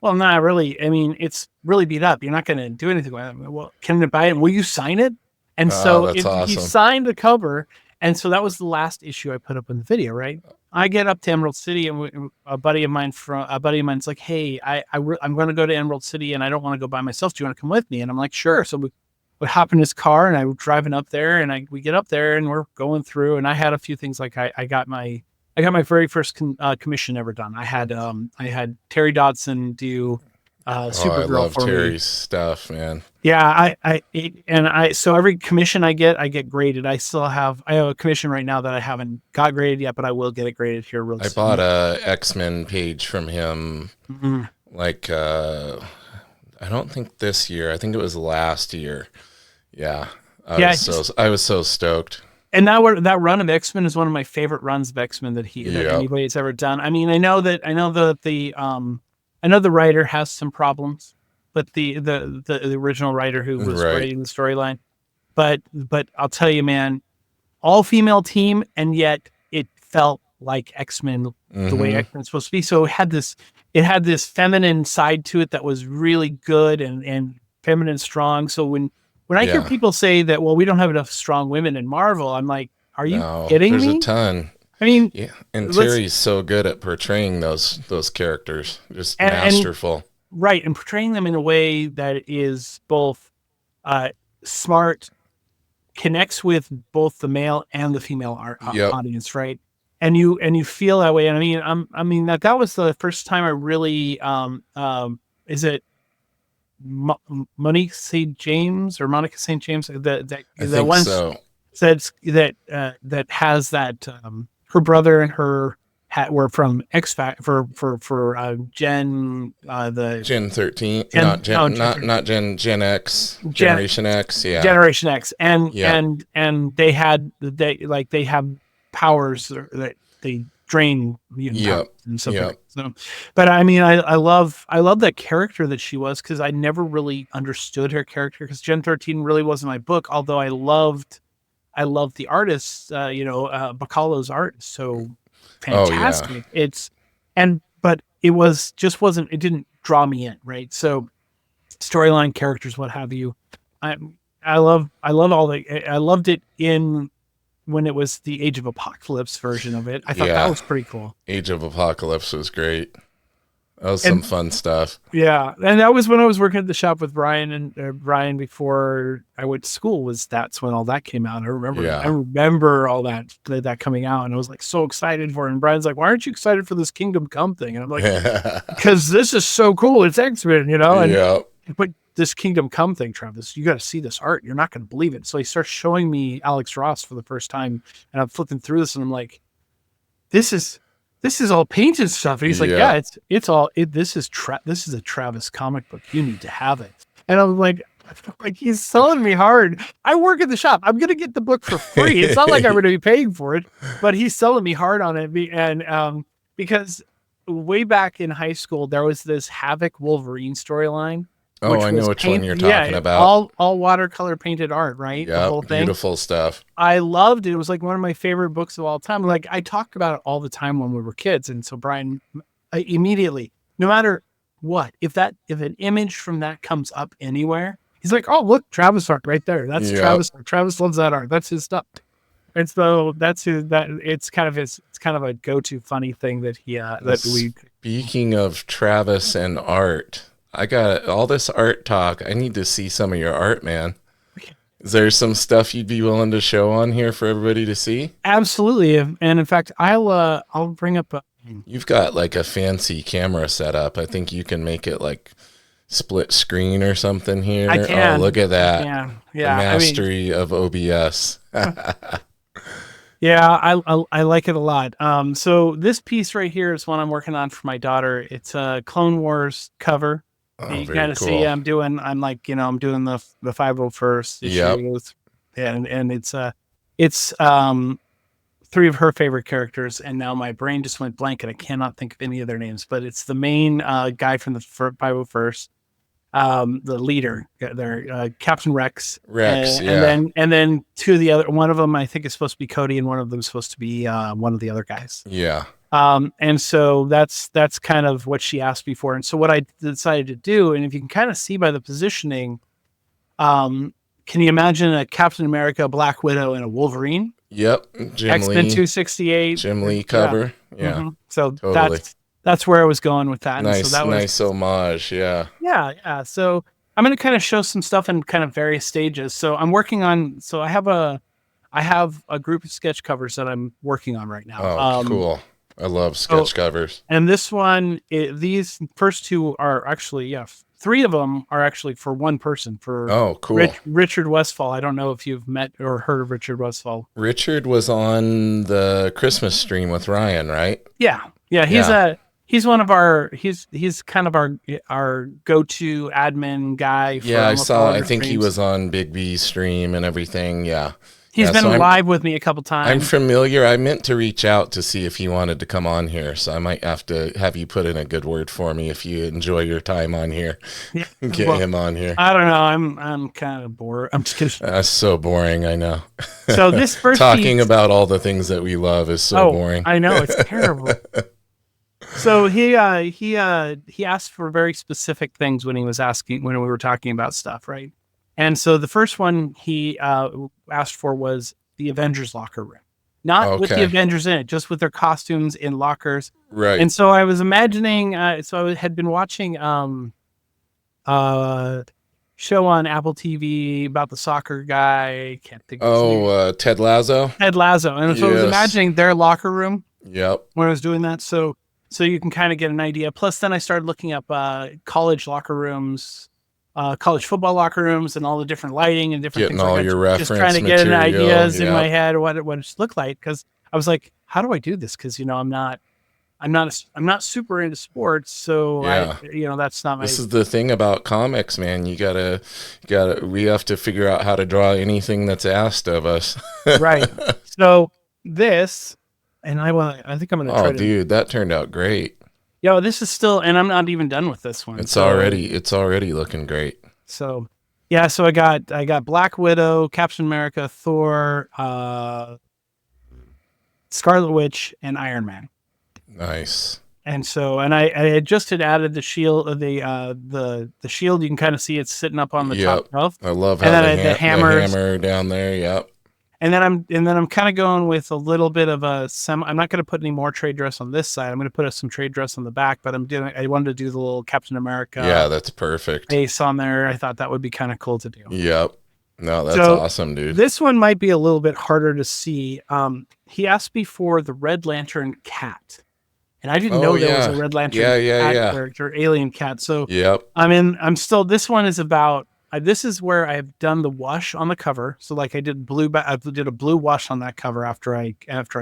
well, not really. I mean, it's really beat up. You're not going to do anything with it. Well, can I buy it? Will you sign it? And awesome. He signed the cover. And so that was the last issue I put up in the video, right? I get up to Emerald City, and a buddy of mine's like, hey, I'm going to go to Emerald City, and I don't want to go by myself. Do you want to come with me? And I'm like, sure. So we hop in his car, and I'm driving up there, and we get up there, and we're going through, and I had a few things, like I got my very first commission ever done. I had Terry Dodson do Supergirl. I love for Terry's me. stuff, man. Yeah, so every commission I get graded. I have a commission right now that I haven't got graded yet, but I will get it graded here real soon. I bought a X-Men page from him, like I don't think this year. I think it was last year. Yeah. I was so stoked. And that run of X-Men is one of my favorite runs of X-Men that anybody's ever done. I mean, I know the writer has some problems, but the original writer who was writing the storyline. But I'll tell you, man, all female team, and yet it felt like X-Men the way X-Men's supposed to be. So it had this feminine side to it that was really good and feminine strong. So when I hear people say that, well, we don't have enough strong women in Marvel, I'm like, are you kidding me? There's a ton. I mean, yeah. And Terry's so good at portraying those characters, just masterful. Right, and portraying them in a way that is both smart, connects with both the male and the female audience, right? And you feel that way. And I mean that was the first time I really is it Monica St. James that one said that has that her brother and her were from X Factor for Gen Gen 13, not Gen X, Generation X, yeah, Generation X, and they have powers that they strain Yep. and stuff. Yep. So, but I mean, I love that character that she was, because I never really understood her character, because Gen 13 really wasn't my book, although I loved the artist, Bacalo's art. So fantastic. Oh, yeah. But it didn't draw me in. Right. So storyline, characters, what have you. I loved it when it was the Age of Apocalypse version of it. I thought that was pretty cool. Age of Apocalypse was great. That was some fun stuff. Yeah. And that was when I was working at the shop with Brian, and Brian, before I went to school, that's when all that came out. I remember all that coming out, and I was like so excited for it. And Brian's like, "Why aren't you excited for this Kingdom Come thing?" And I'm like, because this is so cool. It's X-Men, And, but this Kingdom Come thing, Travis, you got to see this art. You're not going to believe it. So he starts showing me Alex Ross for the first time, and I'm flipping through this, and I'm like, this is all painted stuff. And he's like, this is a Travis comic book. You need to have it. And I'm like, he's selling me hard. I work at the shop. I'm going to get the book for free. It's not like I'm going to be paying for it, but he's selling me hard on it. And, because way back in high school, there was this Havoc Wolverine storyline. Oh, I know which one you're talking about. All watercolor painted art, right? Yeah, the whole thing. Beautiful stuff. I loved it. It was like one of my favorite books of all time. Like, I talked about it all the time when we were kids. And so Brian, immediately, no matter what, if an image from that comes up anywhere, he's like, "Oh, look, Travis art right there. That's Travis art. Travis loves that art. That's his stuff." And so it's kind of a go-to funny thing that Speaking of Travis and art, I got all this art talk. I need to see some of your art, man. Is there some stuff you'd be willing to show on here for everybody to see? Absolutely. And in fact, I'll bring up You've got like a fancy camera setup. I think you can make it like split screen or something here. I can. Oh, look at that. Yeah. The mastery of OBS. Yeah, I like it a lot. So this piece right here is one I'm working on for my daughter. It's a Clone Wars cover. Oh, you kind of see I'm doing the 501st issue. And it's three of her favorite characters, and now my brain just went blank and I cannot think of any of their names, but it's the main guy from the 501st, the leader, Captain Rex. And then two of the other, one of them I think is supposed to be Cody, and one of them is supposed to be one of the other guys. Yeah. And so that's kind of what she asked me for. And so what I decided to do, and if you can kind of see by the positioning, can you imagine a Captain America, Black Widow, and a Wolverine? Yep. X-Men 268. Jim Lee cover. Yeah. Mm-hmm. So totally. That's where I was going with that. Nice, and so that was, nice homage. Yeah. Yeah. So I'm going to kind of show some stuff in kind of various stages. So I'm working on, I have a group of sketch covers that I'm working on right now. Oh, cool. I love sketch covers. And this one, these first two are actually, three of them are actually for one person. For cool. Richard Westfall. I don't know if you've met or heard of Richard Westfall. Richard was on the Christmas stream with Ryan, right? Yeah. He's one of our. He's kind of our go-to admin guy. I think he was on Big B's stream and everything. Yeah. He's been live with me a couple times. I'm familiar. I meant to reach out to see if he wanted to come on here, so I might have to have you put in a good word for me if you enjoy your time on here. Get him on here. I don't know. I'm kind of bored. I'm just kidding. That's so boring. I know. So this first talking about all the things that we love is so boring. I know, it's terrible. So he asked for very specific things when we were talking about stuff, right? And so the first one he asked for was the Avengers locker room. Not with the Avengers in it, just with their costumes in lockers. Right. And so I was imagining, so I had been watching show on Apple TV about the soccer guy. Can't think of his name. Ted Lasso? Ted Lasso. And so I was imagining their locker room. Yep. When I was doing that. So you can kind of get an idea. Plus then I started looking up college locker rooms, college football locker rooms, and all the different lighting and different things. Getting all your reference just trying to material, get ideas in my head what it looked like. Because I was like, how do I do this? Because I'm not super into sports, so that's not my. This is the thing about comics, man. We have to figure out how to draw anything that's asked of us. Right. So this and I think I'm going to try to. Oh, dude, that turned out great. Yo, this is still, and I'm not even done with this one. It's already looking great. So, yeah, so I got Black Widow, Captain America, Thor, Scarlet Witch, and Iron Man. Nice. And so, and I just had added the shield, the shield. You can kind of see it's sitting up on the top shelf. I love how the hammer down there. Yep. And then I'm kind of going with a little bit of I'm not going to put any more trade dress on this side. I'm going to put some trade dress on the back, but I wanted to do the little Captain America. Yeah, that's perfect. Base on there. I thought that would be kind of cool to do. Yep. No, that's awesome, dude. This one might be a little bit harder to see. He asked me for the Red Lantern cat. And I didn't know there was a Red Lantern cat character, alien cat. So this one is about, this is where I've done the wash on the cover. So like I did a blue wash on that cover after I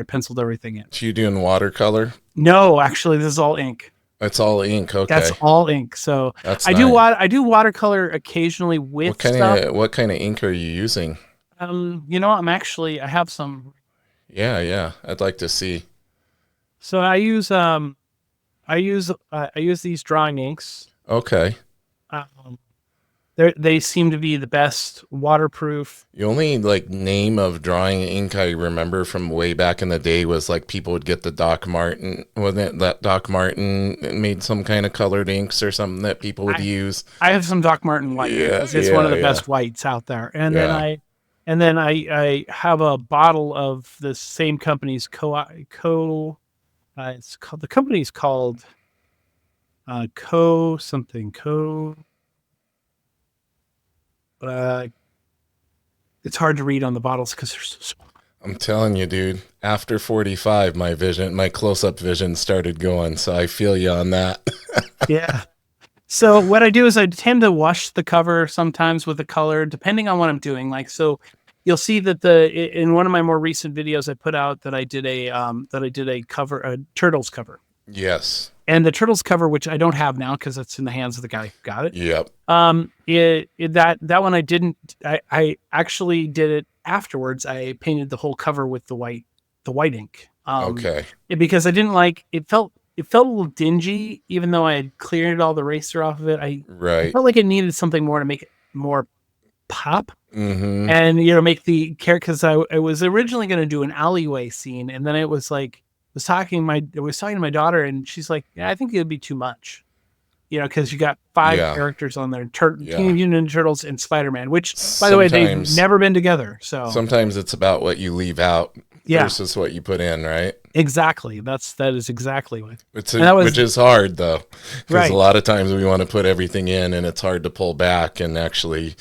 penciled everything in. So you doing watercolor? No, actually this is all ink. It's all ink. Okay. That's all ink. So I do watercolor occasionally with stuff. What kind of ink are you using? I have some. Yeah. I'd like to see. So I use these drawing inks. Okay. They seem to be the best waterproof. The only name of drawing ink I remember from way back in the day was people would get the Doc Martin. Wasn't it that Doc Martin made some kind of colored inks or something that people would use? I have some Doc Martin white. It's one of the best whites out there. And then I have a bottle of the same company's it's called, the company's called it's hard to read on the bottles because they're so small. I'm telling you, dude, after 45, my close-up vision started going, so I feel you on that. Yeah. So what I do is I tend to wash the cover sometimes with the color, depending on what I'm doing. So you'll see that in one of my more recent videos I put out that I did a cover, a Turtles cover. Yes. And the Turtles cover, which I don't have now because it's in the hands of the guy who got it. Yep. That one I didn't. I actually did it afterwards. I painted the whole cover with the white ink. Okay. Because I didn't like it. Felt a little dingy, even though I had cleared all the eraser off of it. I felt like it needed something more to make it more pop. Mm-hmm. And make the character, because I was originally going to do an alleyway scene, and then it was I was talking to my daughter, and she's like, "Yeah, I think it would be too much," because you got 5 characters on there: Teenage Mutant Ninja Turtles and Spider-Man, which, by the way, they've never been together. So sometimes it's about what you leave out versus what you put in, right? Exactly. That is exactly what. Which is hard though, because a lot of times we want to put everything in, and it's hard to pull back and actually,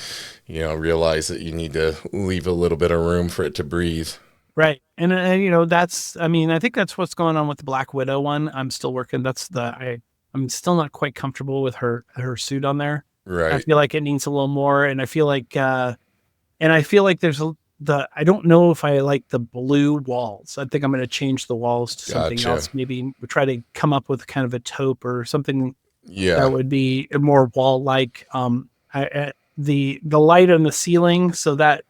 realize that you need to leave a little bit of room for it to breathe. Right. And I think that's what's going on with the Black Widow one. I'm still working. I'm still not quite comfortable with her suit on there. Right. I feel like it needs a little more. And I feel like there's I don't know if I like the blue walls. I think I'm going to change the walls to something else. Maybe try to come up with kind of a taupe or something that would be more wall-like. The light on the ceiling. So that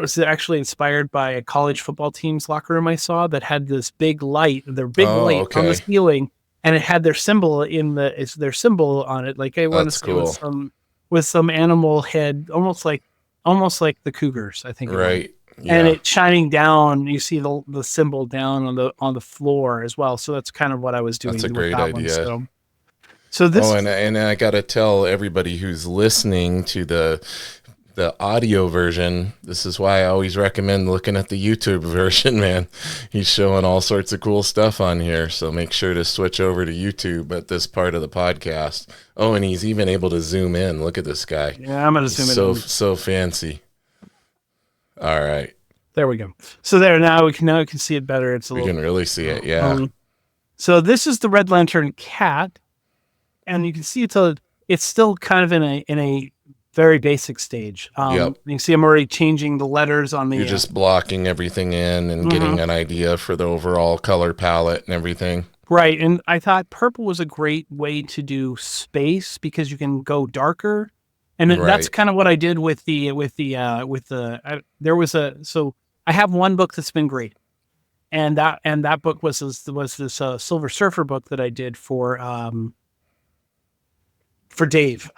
was actually inspired by a college football team's locker room I saw that had this big light, on the ceiling, and it had their symbol their symbol on it. Like I want to cool. with some animal head, almost like the Cougars, I think. Right. Yeah. And it shining down, you see the symbol down on the floor as well. So that's kind of what I was doing. That's a great idea. So this. And I got to tell everybody who's listening to the audio version, this is why I always recommend looking at the YouTube version, man. He's showing all sorts of cool stuff on here, so make sure to switch over to YouTube at this part of the podcast. Oh, and he's even able to zoom in. Look at this guy. Yeah, I'm going to zoom in. So fancy. All right. There we go. So now we can see it better. We can really see it, yeah. So this is the Red Lantern cat, and you can see it's still kind of in a very basic stage. You can see I'm already changing the letters on the... You're just blocking everything in and getting an idea for the overall color palette and everything. Right, and I thought purple was a great way to do space because you can go darker, and that's kind of what I did with the. So I have one book that's been great, that book was this Silver Surfer book that I did for Dave.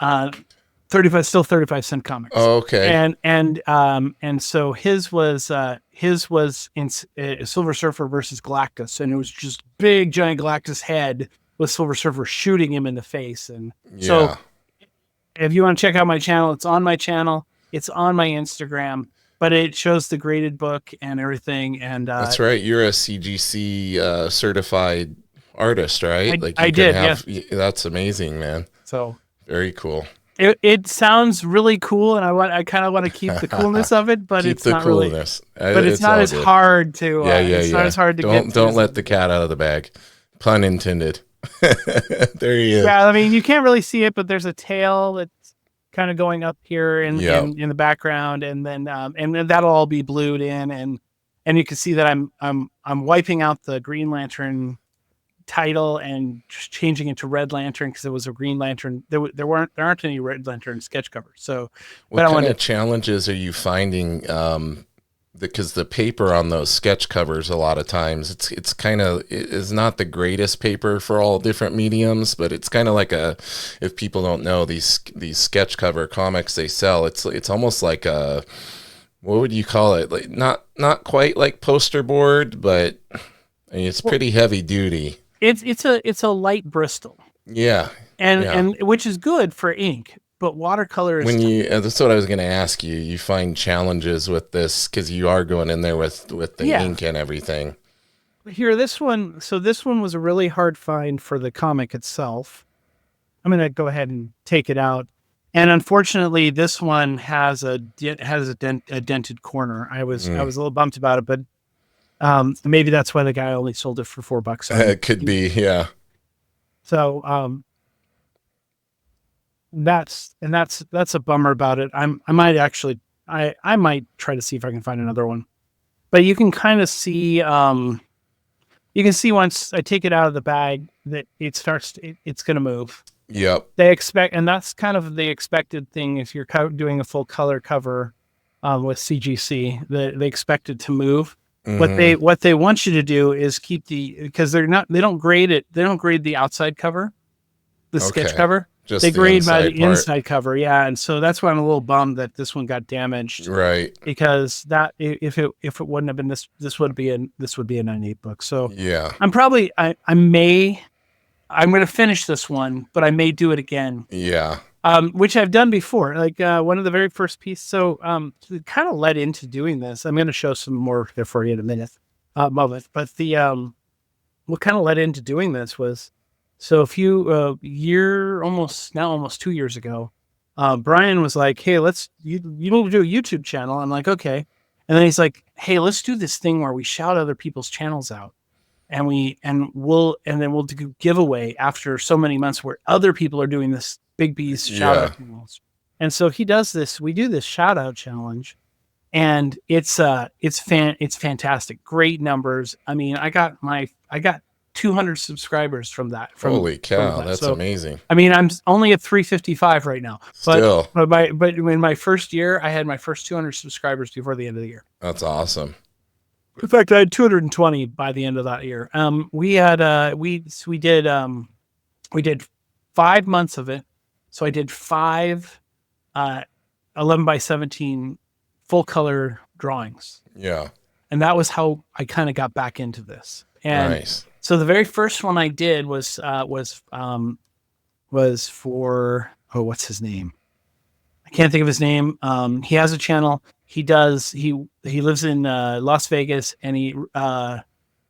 35 cent comics. Oh, okay. And so his was in Silver Surfer versus Galactus, and it was just big giant Galactus head with Silver Surfer shooting him in the face. And so if you want to check out my channel, it's on my channel, it's on my Instagram, but it shows the graded book and everything. And that's right. You're a CGC certified artist, right? I did. Yes. That's amazing, man. So very cool. It sounds really cool, and I kind of want to keep the coolness of it, but it's not coolness. Really. But it's not as hard to. It's not as hard to get. Don't let the cat out of the bag. Pun intended. There he is. Yeah, I mean, you can't really see it, but there's a tail that's kind of going up here in the background, and then that'll all be blued in, and you can see that I'm wiping out the Green Lantern title and just changing it to Red Lantern because it was a Green Lantern. There aren't any Red Lantern sketch covers. So what kind of challenges are you finding? Because the paper on those sketch covers, a lot of times it's kind of, is not the greatest paper for all different mediums, but it's kind of like if people don't know, these sketch cover comics they sell, it's almost like a, what would you call it? Like not quite like poster board, but I mean, it's pretty heavy duty. It's a light Bristol. Yeah. And which is good for ink, but watercolor is that's what I was going to ask you. You find challenges with this because you are going in there with the ink and everything. Here, this one was a really hard find for the comic itself. I'm going to go ahead and take it out. And unfortunately, this one has a dented corner. I was a little bummed about it, but maybe that's why the guy only sold it for $4. It could be, yeah. So, that's a bummer about it. I might try to see if I can find another one, but you can kind of see, you can see once I take it out of the bag that it's going to move. Yep. And that's kind of the expected thing. If you're doing a full color cover, with CGC, they expect it to move. Mm-hmm. What they want you to do is keep because they don't grade it. They don't grade the outside cover, the sketch cover. They grade by the inside cover. Yeah. And so that's why I'm a little bummed that this one got damaged. Right. Because that, if it wouldn't have been this would be a 98 book. So yeah, I'm going to finish this one, but I may do it again. Yeah. Which I've done before, like one of the very first pieces. So it kind of led into doing this. I'm going to show some more there for you in a minute, but what kind of led into doing this was, so a few almost 2 years ago, Brian was like, "Hey, you need to do a YouTube channel." I'm like, "Okay," and then he's like, "Hey, let's do this thing where we shout other people's channels out, and then we'll do a giveaway after so many months where other people are doing this." Big B's shout out channels. And so he does this. We do this shout out challenge, and it's fantastic. Great numbers. I mean, I got 200 subscribers from that. Holy cow, that's amazing. I mean, I'm only at 355 right now. Still. But in my first year, I had my first 200 subscribers before the end of the year. That's awesome. In fact, I had 220 by the end of that year. We did 5 months of it. So I did 5 11 by 17 full color drawings. Yeah. And that was how I kind of got back into this. And nice. So the very first one I did was for, what's his name? I can't think of his name. He has a channel. He lives in Las Vegas, and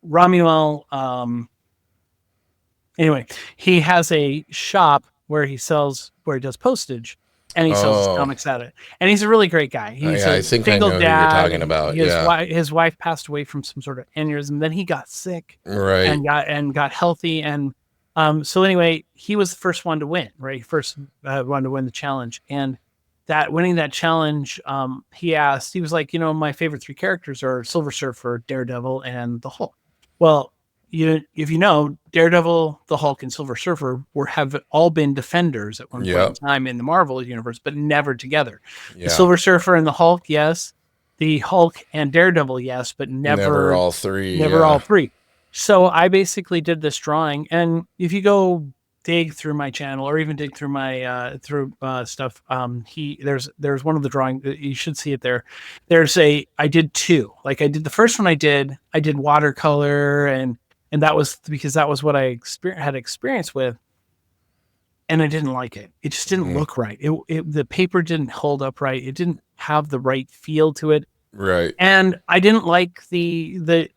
Romuel, anyway, he has a shop where he does postage, and he sells his comics at it. And he's a really great guy. He's I think I know who you're talking about. His wife passed away from some sort of aneurysm. Then he got sick, right, and got healthy. And so anyway, he was the first one to win. Right, first one to win the challenge. And winning that challenge, he was like, my favorite 3 characters are Silver Surfer, Daredevil, and the Hulk. Well, if you know, Daredevil, the Hulk, and Silver Surfer have all been Defenders at one point in time in the Marvel universe, but never together. Yeah. The Silver Surfer and the Hulk, yes. The Hulk and Daredevil, yes, but never all three. Never all three. So I basically did this drawing, and if you go dig through my channel or even dig through my stuff, there's one of the drawing, you should see it there. I did two. Like I did the first one, I did watercolor, and that was because that was what I had experience with. And I didn't like it. It just didn't look right. The paper didn't hold up right. It didn't have the right feel to it. Right. And I didn't like the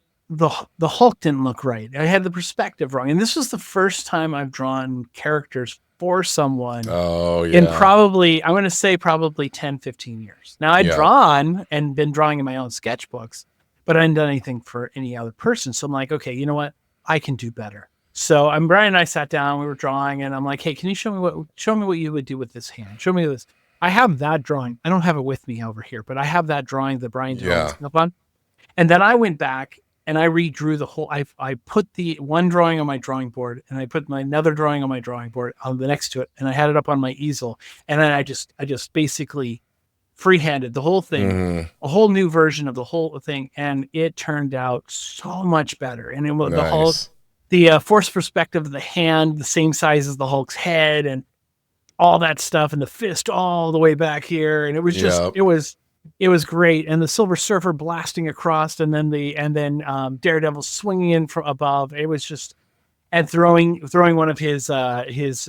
Hulk didn't look right. I had the perspective wrong. And this was the first time I've drawn characters for someone in probably, I'm going to say probably 10, 15 years. Now I'd drawn and been drawing in my own sketchbooks, but I hadn't done anything for any other person. So I'm like, okay, you know what? I can do better. So Brian and I sat down, we were drawing, and I'm like, hey, can you show me what you would do with this hand? Show me this. I have that drawing. I don't have it with me over here, but I have that drawing that Brian did up on. And then I went back and I redrew the whole, I put the one drawing on my drawing board, and I put my another drawing on my drawing board on the next to it, and I had it up on my easel. And then I just basically freehanded the whole thing, a whole new version of the whole thing. And it turned out so much better. And it was the forced perspective of the hand, the same size as the Hulk's head, and all that stuff, and the fist all the way back here. And it was just, it was great. And the Silver Surfer blasting across, and then Daredevil swinging in from above. It was just, and throwing one of his batons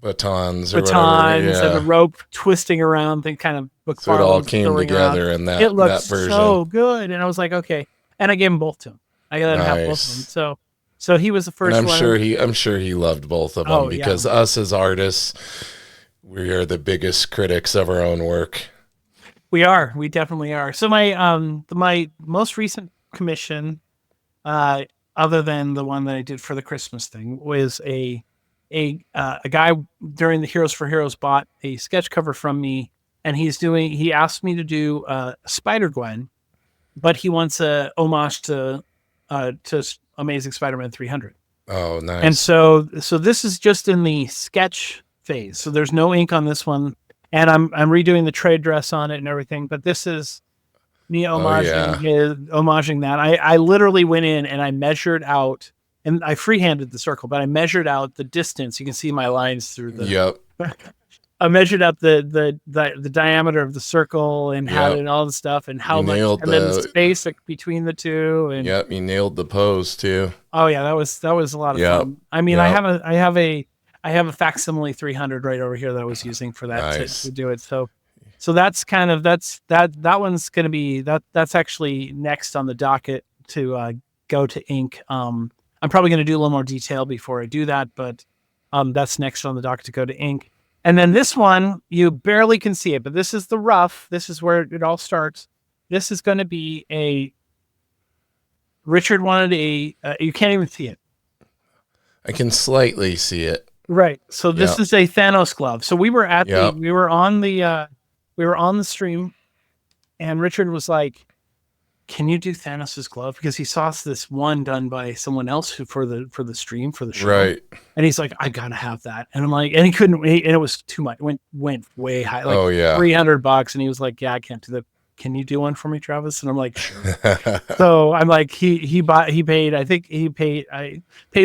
and the rope twisting around, and kind of, so it all came together in that, it looked that version. So good. And I was like, okay. And I gave him both to him. I got to have both of them. So he was the first and one. I'm sure he loved both of them, because us as artists, we are the biggest critics of our own work. We definitely are. So my most recent commission, other than the one that I did for the Christmas thing, was a guy during the Heroes for Heroes bought a sketch cover from me, and he asked me to do Spider-Gwen, but he wants a homage to Amazing Spider-Man 300. Oh, nice. And so this is just in the sketch phase. So there's no ink on this one, and I'm redoing the trade dress on it and everything. But this is me homaging that. I literally went in and I measured out, and I freehanded the circle, but I measured out the distance. You can see my lines through the. Yep. I measured out the diameter of the circle and how and all the stuff, and how much, and then the space between the two. And you nailed the pose too. Oh yeah, that was a lot of fun. I mean, I have a facsimile 300 right over here that I was using for that to do it. So that's kind of that one's going to be that's actually next on the docket to go to ink. I'm probably going to do a little more detail before I do that, but that's next on the docket to go to ink. And then this one, you barely can see it, but this is the rough. This is where it all starts. This is going to be Richard wanted you can't even see it. I can slightly see it. Right. So this is a Thanos glove. So we were on the stream, and Richard was like, can you do Thanos's glove? Because he saw this one done by someone else for the stream, for the show. Right. And he's like, I gotta have that. And I'm like, and he couldn't wait, and it was too much. It went way high, like $300. And he was like, yeah, I can't do that. Can you do one for me, Travis? And I'm like, sure. So I'm like, I paid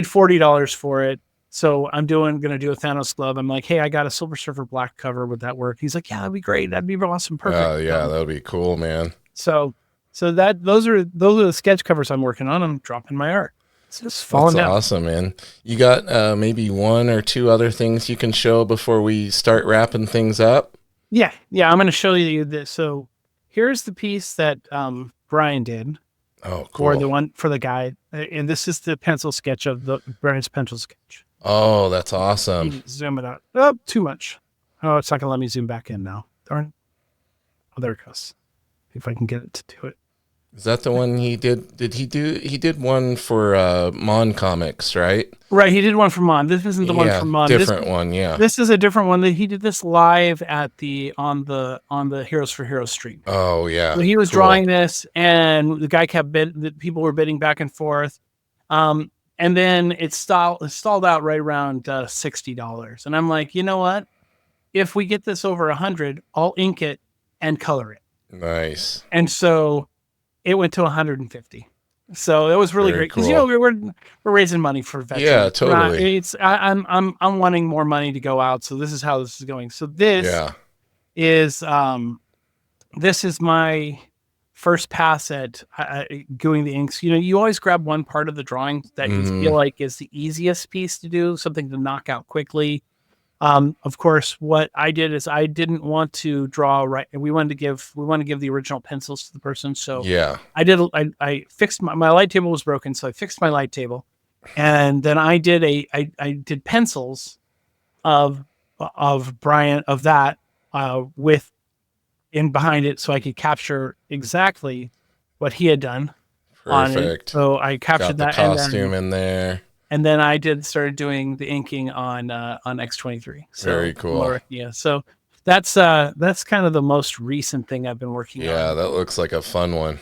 $40 for it. So I'm gonna do a Thanos glove. I'm like, hey, I got a Silver Surfer black cover. Would that work? He's like, yeah, that'd be great. That'd be awesome. Perfect. Oh yeah, that'd be cool, man. So those are the sketch covers I'm working on. I'm dropping my art. It's just falling down. That's awesome, man. You got maybe one or two other things you can show before we start wrapping things up? Yeah. I'm going to show you this. So here's the piece that Brian did. Oh, cool. Or the one for the guy. And this is the pencil sketch of Brian's pencil sketch. Oh, that's awesome. Zoom it out. Oh, too much. Oh, it's not going to let me zoom back in now. Darn. Oh, there it goes. If I can get it to do it. Is that the one he did? He did one for Mon Comics, right? Right, he did one for Mon. This isn't the one for Mon. Different one, yeah. This is a different one. That he did this live at on the Heroes for Heroes stream. Oh yeah. So he was drawing this, and the guy the people were bidding back and forth, and then it stalled out right around $60. And I'm like, you know what? If we get this over 100, I'll ink it and color it. Nice. And so it went to 150. So it was really great because cool. we're raising money for veterans. Yeah, totally. I'm wanting more money to go out. So this is how this is going. So this is my first pass at doing the inks. You always grab one part of the drawing that you feel like is the easiest piece to do, something to knock out quickly. Of course, what I did is I didn't want to draw right. We wanted to give the original pencils to the person. So I fixed my light table was broken. So I fixed my light table, and then I did pencils of Brian of that with in behind it, so I could capture exactly what he had done. Perfect. On it. So I captured Got the costume in there. And then I started doing the inking on X23. So, very cool. Yeah. So that's kind of the most recent thing I've been working on. Yeah, that looks like a fun one.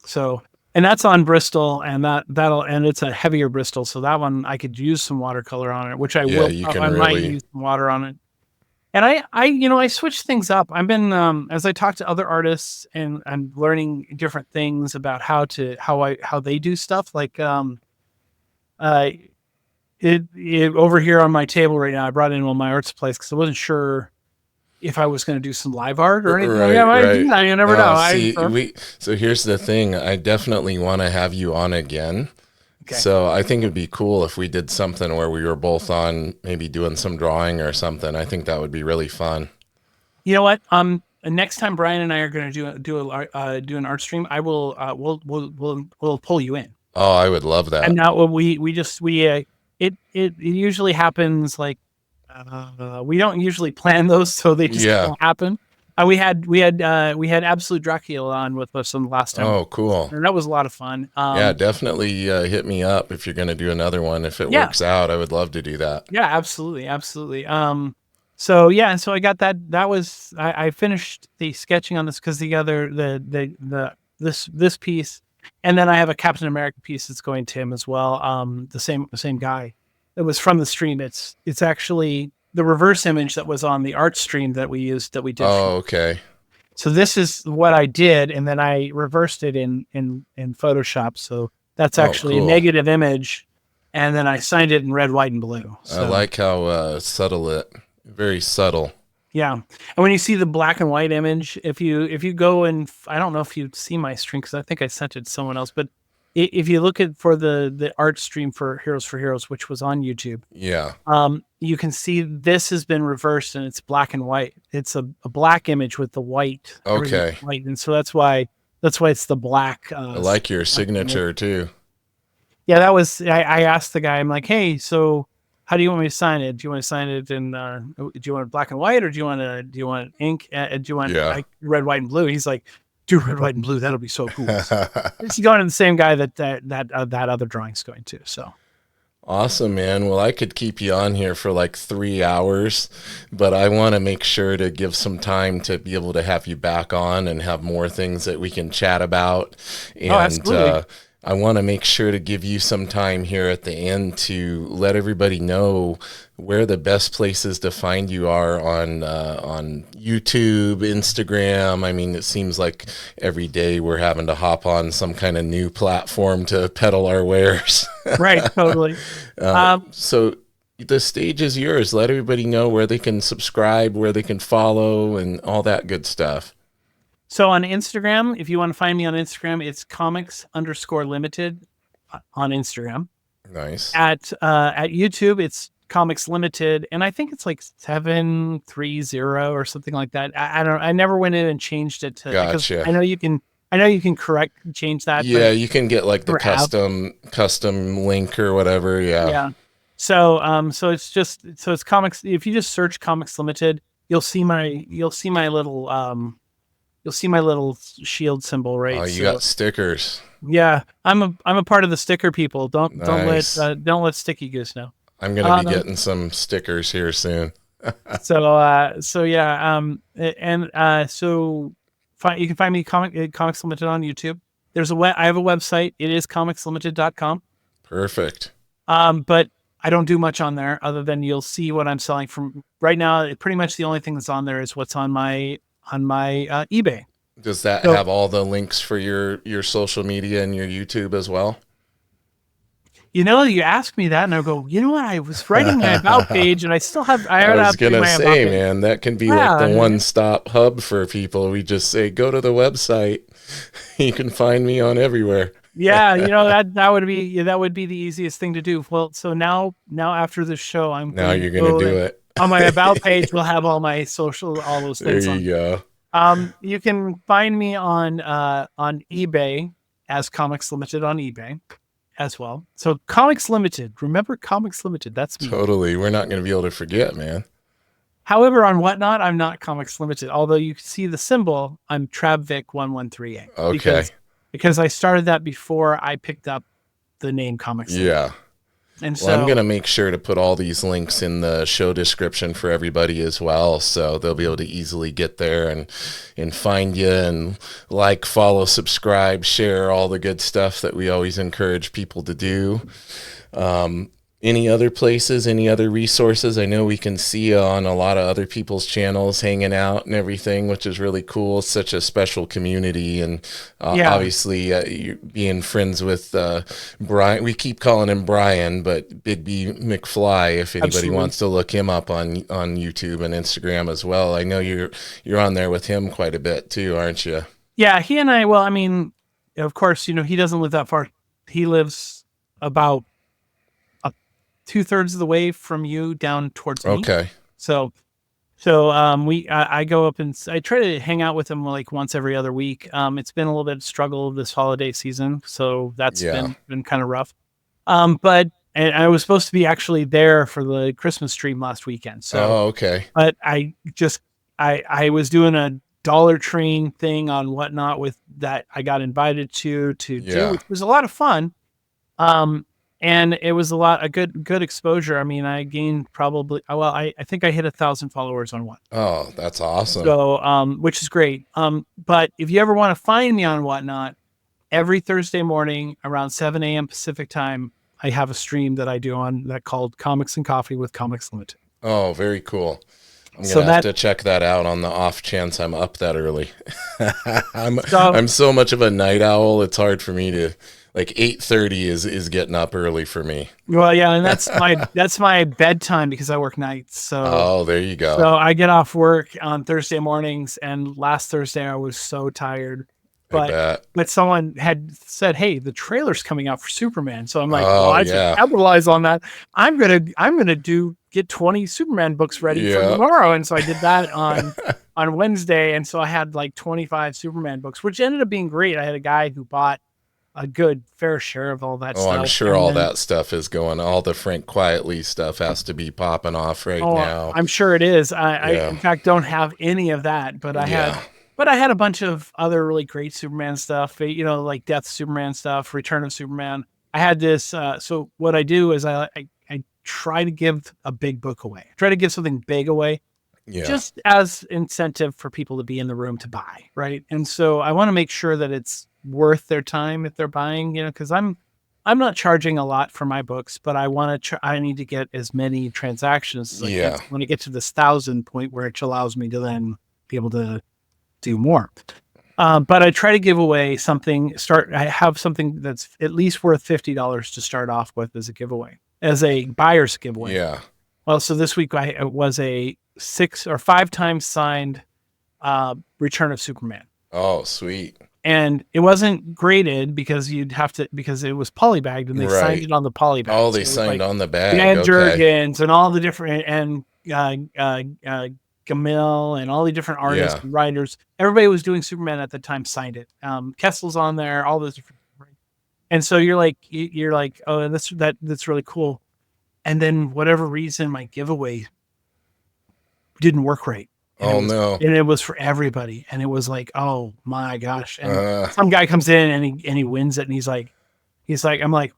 So, and that's on Bristol, and and it's a heavier Bristol. So that one I could use some watercolor on it, which I will. I might use some water on it. And I switch things up. I've been as I talk to other artists and I'm learning different things about how they do stuff. Like it over here on my table right now, I brought in all my art supplies because I wasn't sure if I was going to do some live art or anything. Right. You never know. So here's the thing. I definitely want to have you on again. Okay. So I think it'd be cool if we did something where we were both on, maybe doing some drawing or something. I think that would be really fun. You know what? Next time Brian and I are going to do an art stream, I will we'll pull you in. Oh, I would love that. And now it usually happens like we don't usually plan those, so they just don't happen. We had Absolute Dracula on with us on the last time. Oh, cool! And that was a lot of fun. Definitely hit me up if you're going to do another one. If it works out, I would love to do that. Yeah, absolutely. So I got that. That was I finished the sketching on this because this piece. And then I have a Captain America piece that's going to him as well. The same guy. It was from the stream. It's actually the reverse image that was on the art stream that we did. Oh, okay. So this is what I did, and then I reversed it in Photoshop. So that's actually a negative image, and then I signed it in red, white, and blue. So, I like how very subtle. Yeah. And when you see the black and white image, if you go and I don't know if you see my stream because I think I sent it to someone else, but if you look for the art stream for Heroes, which was on YouTube, you can see this has been reversed and it's black and white. It's a black image with the white. Okay. White, and so that's why it's the black. I like your signature too. Yeah, that was. I asked the guy. I'm like, hey, so how do you want me to sign it? Do you want to sign it in? Do you want it black and white, or do you want ink? Do you want red, white, and blue? He's like, do red, white, and blue. That'll be so cool. It's going to the same guy that other drawing's going to. So awesome, man. Well, I could keep you on here for like 3 hours, but I want to make sure to give some time to be able to have you back on and have more things that we can chat about. And absolutely. I want to make sure to give you some time here at the end to let everybody know where the best places to find you are on YouTube, Instagram. I mean, it seems like every day we're having to hop on some kind of new platform to peddle our wares. Right, totally. So the stage is yours. Let everybody know where they can subscribe, where they can follow, and all that good stuff. So on Instagram, if you want to find me on Instagram, it's comics_limited on Instagram. Nice. At YouTube, it's Comics Limited, and I think it's like 730 or something like that. I never went in and changed it to. Gotcha. I know you can change that. Yeah, you can get like the custom link or whatever. Yeah. Yeah. So it's comics. If you just search Comics Limited, you'll see my little shield symbol, right? Oh, you got stickers. Yeah, I'm a part of the sticker people. Don't let Sticky Goose know. I'm gonna be getting some stickers here soon. So you can find me Comics Limited on YouTube. I have a website. It is comicslimited.com. Perfect. But I don't do much on there other than you'll see what I'm selling from right now. Pretty much the only thing that's on there is what's on my eBay. Does that have all the links for your social media and your YouTube as well? You ask me that and I go, you know what? I was writing my about page and I still have, I was going to say, man, that can be like the one-stop hub for people. We just say, go to the website. You can find me on everywhere. Yeah. That would be the easiest thing to do. Well, so now after this show, now you're going to do it. On my about page, we'll have all my social, all those things. There you go. You can find me on eBay as Comics Limited on eBay as well. So Comics Limited, remember Comics Limited, that's me. Totally. We're not going to be able to forget, man. However, on Whatnot, I'm not Comics Limited. Although you see the symbol, I'm Travvic113A. Okay. Because I started that before I picked up the name Comics Limited. Yeah. And so I'm going to make sure to put all these links in the show description for everybody as well. So they'll be able to easily get there and find you and like, follow, subscribe, share all the good stuff that we always encourage people to do. Any other places, any other resources? I know we can see you on a lot of other people's channels hanging out and everything, which is really cool. It's such a special community. And obviously you're being friends with Brian. We keep calling him Brian, but Big B McFly, if anybody wants to look him up on YouTube and Instagram as well. I know you're on there with him quite a bit too, aren't you? Yeah, he and I, well, I mean, of course, he doesn't live that far. He lives about 2/3 of the way from you down towards me. Okay. So I go up and I try to hang out with him like once every other week. It's been a little bit of struggle this holiday season, so that's been kind of rough. But I was supposed to be actually there for the Christmas stream last weekend. So okay. But I I was doing a Dollar Train thing on Whatnot with that I got invited to do, which was a lot of fun. And it was a good exposure. I mean, I gained probably, I think I hit 1,000 followers on one. Oh, that's awesome. So, which is great. But if you ever want to find me on Whatnot, every Thursday morning around 7 a.m. Pacific time, I have a stream that I do on that called Comics and Coffee with Comics Limited. Oh, very cool. I'm going to have to check that out on the off chance I'm up that early. I'm so much of a night owl. It's hard for me to, like 8:30 is getting up early for me. Well, yeah, and that's my bedtime because I work nights. So there you go. So I get off work on Thursday mornings, and last Thursday I was so tired. But someone had said, "Hey, the trailer's coming out for Superman." So I'm like, I should capitalize on that. I'm gonna get 20 Superman books ready for tomorrow, and so I did that on Wednesday, and so I had like 25 Superman books, which ended up being great. I had a guy who bought a good fair share of all that stuff. I'm sure that stuff is going. All the Frank Quietly stuff has to be popping off now. I'm sure it is. I in fact don't have any of that, but I had a bunch of other really great Superman stuff, like Death Superman stuff, Return of Superman. I had this, so what I do is I try to give a big book away. Try to give something big away. Yeah. Just as incentive for people to be in the room to buy, right? And so I want to make sure that it's worth their time if they're buying, because I'm not charging a lot for my books, but I want to I need to get as many transactions as I can when I get to this 1,000 point, where it allows me to then be able to do more. But I try to give away something. I have something that's at least worth $50 to start off with as a giveaway, as a buyer's giveaway. Yeah. Well, so this week it was a 6 or 5 times signed Return of Superman. Oh, sweet. And it wasn't graded because because it was polybagged, and they signed it on the polybag. Oh, they signed on the bag. Dan Jurgens and all the different, and Gamil and all the different artists and writers. Everybody was doing Superman at the time signed it. Kessel's on there, all those different. And so you're like, oh, that's really cool. And then whatever reason, my giveaway didnlike work right. And it was for everybody. And it was like, oh my gosh. And some guy comes in and he wins it. And he's like, I'm like,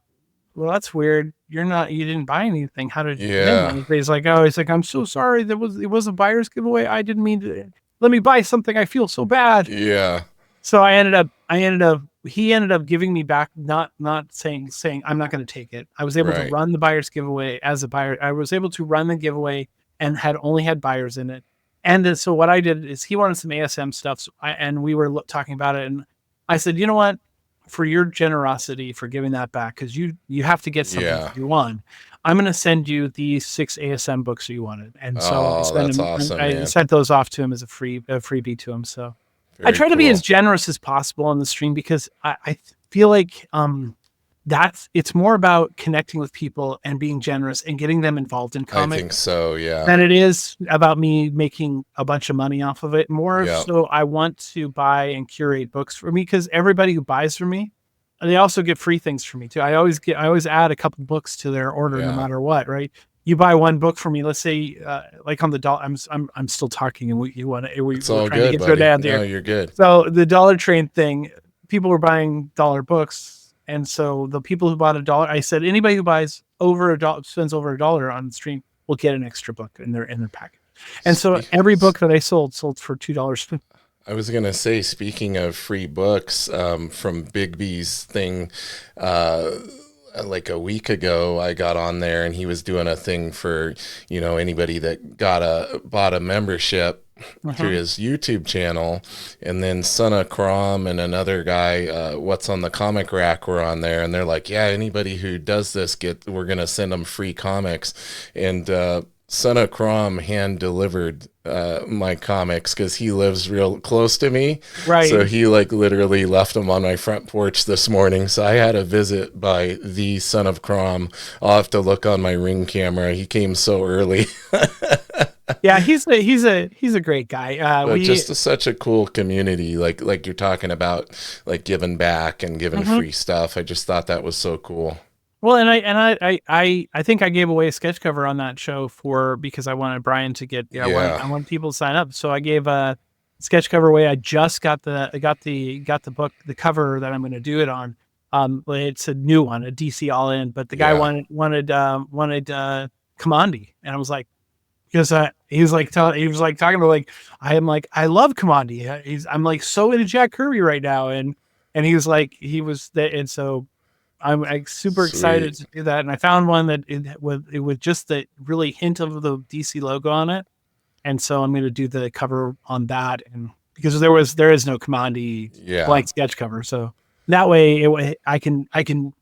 well, that's weird. You didn't buy anything. How did you win? He's like, I'm so sorry. It was a buyer's giveaway. I didn't mean to. Let me buy something. I feel so bad. Yeah. So he ended up giving me back, not saying I'm not going to take it. I was able to run the buyer's giveaway as a buyer. I was able to run the giveaway and only had buyers in it. And so what I did is he wanted some ASM stuff, so and we were talking about it, and I said, you know what, for your generosity for giving that back, because you have to get something that you want, I'm going to send you these 6 ASM books that you wanted. And so that's awesome, I sent those off to him as a freebie to him. So I try to be as generous as possible on the stream, because I feel like it's more about connecting with people and being generous and getting them involved in comics. I think so, yeah. Than it is about me making a bunch of money off of it. More so, I want to buy and curate books for me, because everybody who buys from me, they also get free things from me too. I always add a couple books to their order, no matter what. Right? You buy one book from me. Let's say, like on the dollar. I'm still talking, and we're trying to get good ad there. No, you're good. So the Dollar Train thing, people were buying dollar books. And so the people who bought $1, I said, anybody who buys over $1, spends over $1 on the stream, will get an extra book in their package. And so every book that I sold for $2. I was going to say, speaking of free books, from Bigby's thing, like a week ago, I got on there and he was doing a thing for, anybody that bought a membership through his YouTube channel, and then Son of Crom and another guy, What's on the Comic Rack, were on there, and they're like, yeah, anybody who does this, we're going to send them free comics. And Son of Crom hand delivered my comics, because he lives real close to me. Right. So he literally left them on my front porch this morning. So I had a visit by the Son of Crom. I'll have to look on my Ring camera. He came so early. Yeah, he's a great guy. Just such a cool community, like you're talking about, like giving back and giving free stuff. I just thought that was so cool. Well, and I think I gave away a sketch cover on that show because I wanted Brian to get. I want people to sign up, so I gave a sketch cover away. I just got the book, the cover that I'm going to do it on. It's a new one, a DC All In, but the guy wanted Commandi, and I was like. Because he was talking about, like, I love Commandi. I'm like so into Jack Kirby right now, and he was like, and so I'm super excited to do that. And I found one that it was just the really hint of the DC logo on it, and so I'm going to do the cover on that, and because there is no Commandi blank sketch cover, so that way I can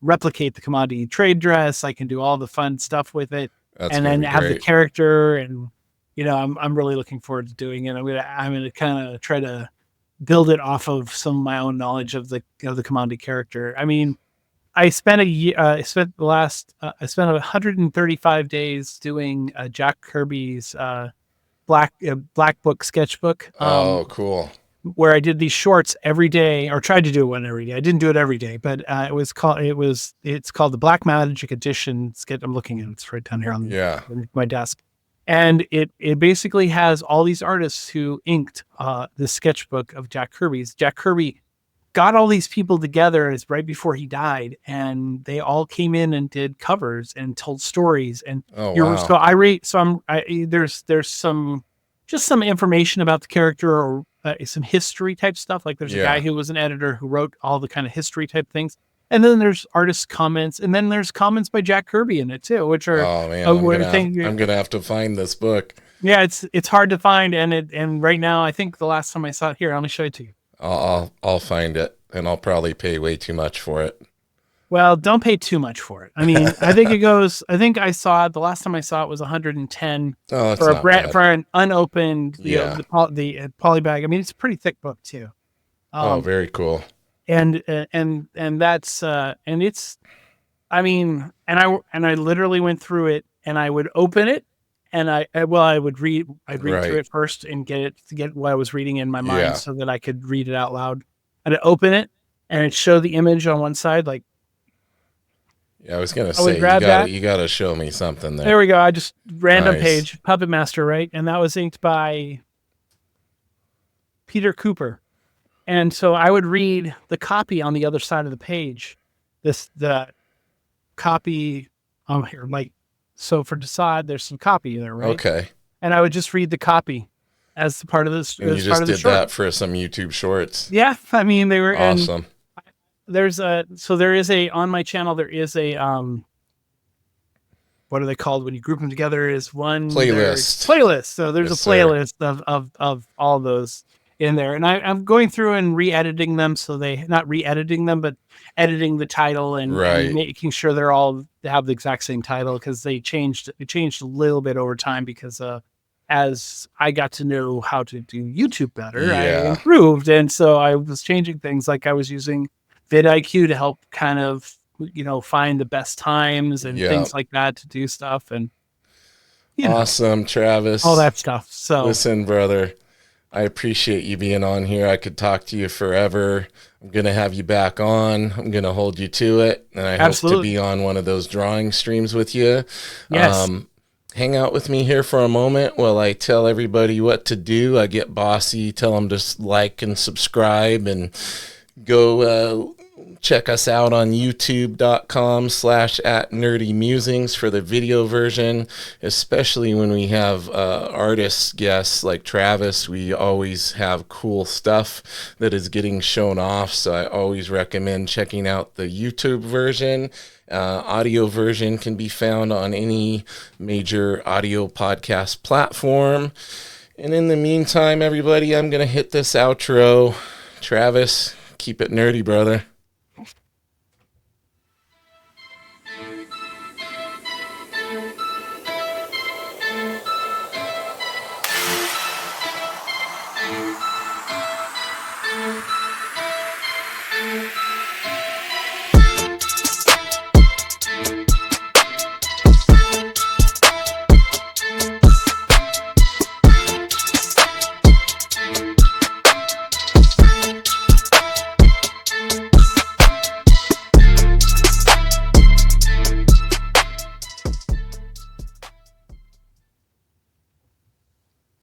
replicate the Commandi trade dress. I can do all the fun stuff with it. And then have the character, and I'm really looking forward to doing it. I'm gonna kind of try to build it off of some of my own knowledge of the Commandi character. I mean, I spent 135 days doing Jack Kirby's Black Book sketchbook. Oh, cool. Where I did these shorts every day, or tried to do one every day. I didn't do it every day, but it's called the Black Magic Edition sketch. I'm looking at it. It's right down here on my desk. And it basically has all these artists who inked the sketchbook of Jack Kirby's. Jack Kirby got all these people together. It's right before he died, and they all came in and did covers and told stories. And there's some information about the character, or some history type stuff. Like there's a guy who was an editor who wrote all the kind of history type things. And then there's artist comments, and then there's comments by Jack Kirby in it too, which are, I'm going to have to find this book. Yeah. It's hard to find. And right now, I think the last time I saw it here, let me show it to you. I'll find it, and I'll probably pay way too much for it. Well, don't pay too much for it. I mean, I think I saw it, the last time I saw it was 110 for an unopened, the poly bag. I mean, it's a pretty thick book too. Very cool. And that's, and it's, I mean, and I literally went through it, and I would open it, and I'd read through it first and get what I was reading in my mind so that I could read it out loud. And I'd open it, and it'd show the image on one side, like, yeah, I was going to say, you got to show me something there. There we go. I just random page, Puppet Master, right? And that was inked by Peter Cooper. And so I would read the copy on the other side of the page. The copy here, like, so for Desaad, there's some copy there, right? Okay. And I would just read the copy as part of this. And you just did that for some YouTube shorts. Yeah. I mean, they were awesome. On my channel, there is a what are they called when you group them together? Is one playlist. So there's a playlist of all those in there, and I'm going through and re-editing them, so they not re-editing them, but editing the title and making sure they have the exact same title, because it changed a little bit over time, because as I got to know how to do YouTube better, I improved, and so I was changing things. Like I was using vidIQ to help kind of find the best times and things like that to do stuff, and awesome, Travis, all that stuff. So listen, brother, I appreciate you being on here. I could talk to you forever. I'm going to have you back on. I'm going to hold you to it. And I hope to be on one of those drawing streams with you. Yes. Hang out with me here for a moment while I tell everybody what to do. I get bossy, tell them to like and subscribe, and go check us out on youtube.com/@Nerdy for the video version, especially when we have artist guests like Travis. We always have cool stuff that is getting shown off, so I always recommend checking out the YouTube version. Audio version can be found on any major audio podcast platform. And in the meantime, everybody, I'm going to hit this outro. Travis, keep it nerdy, brother.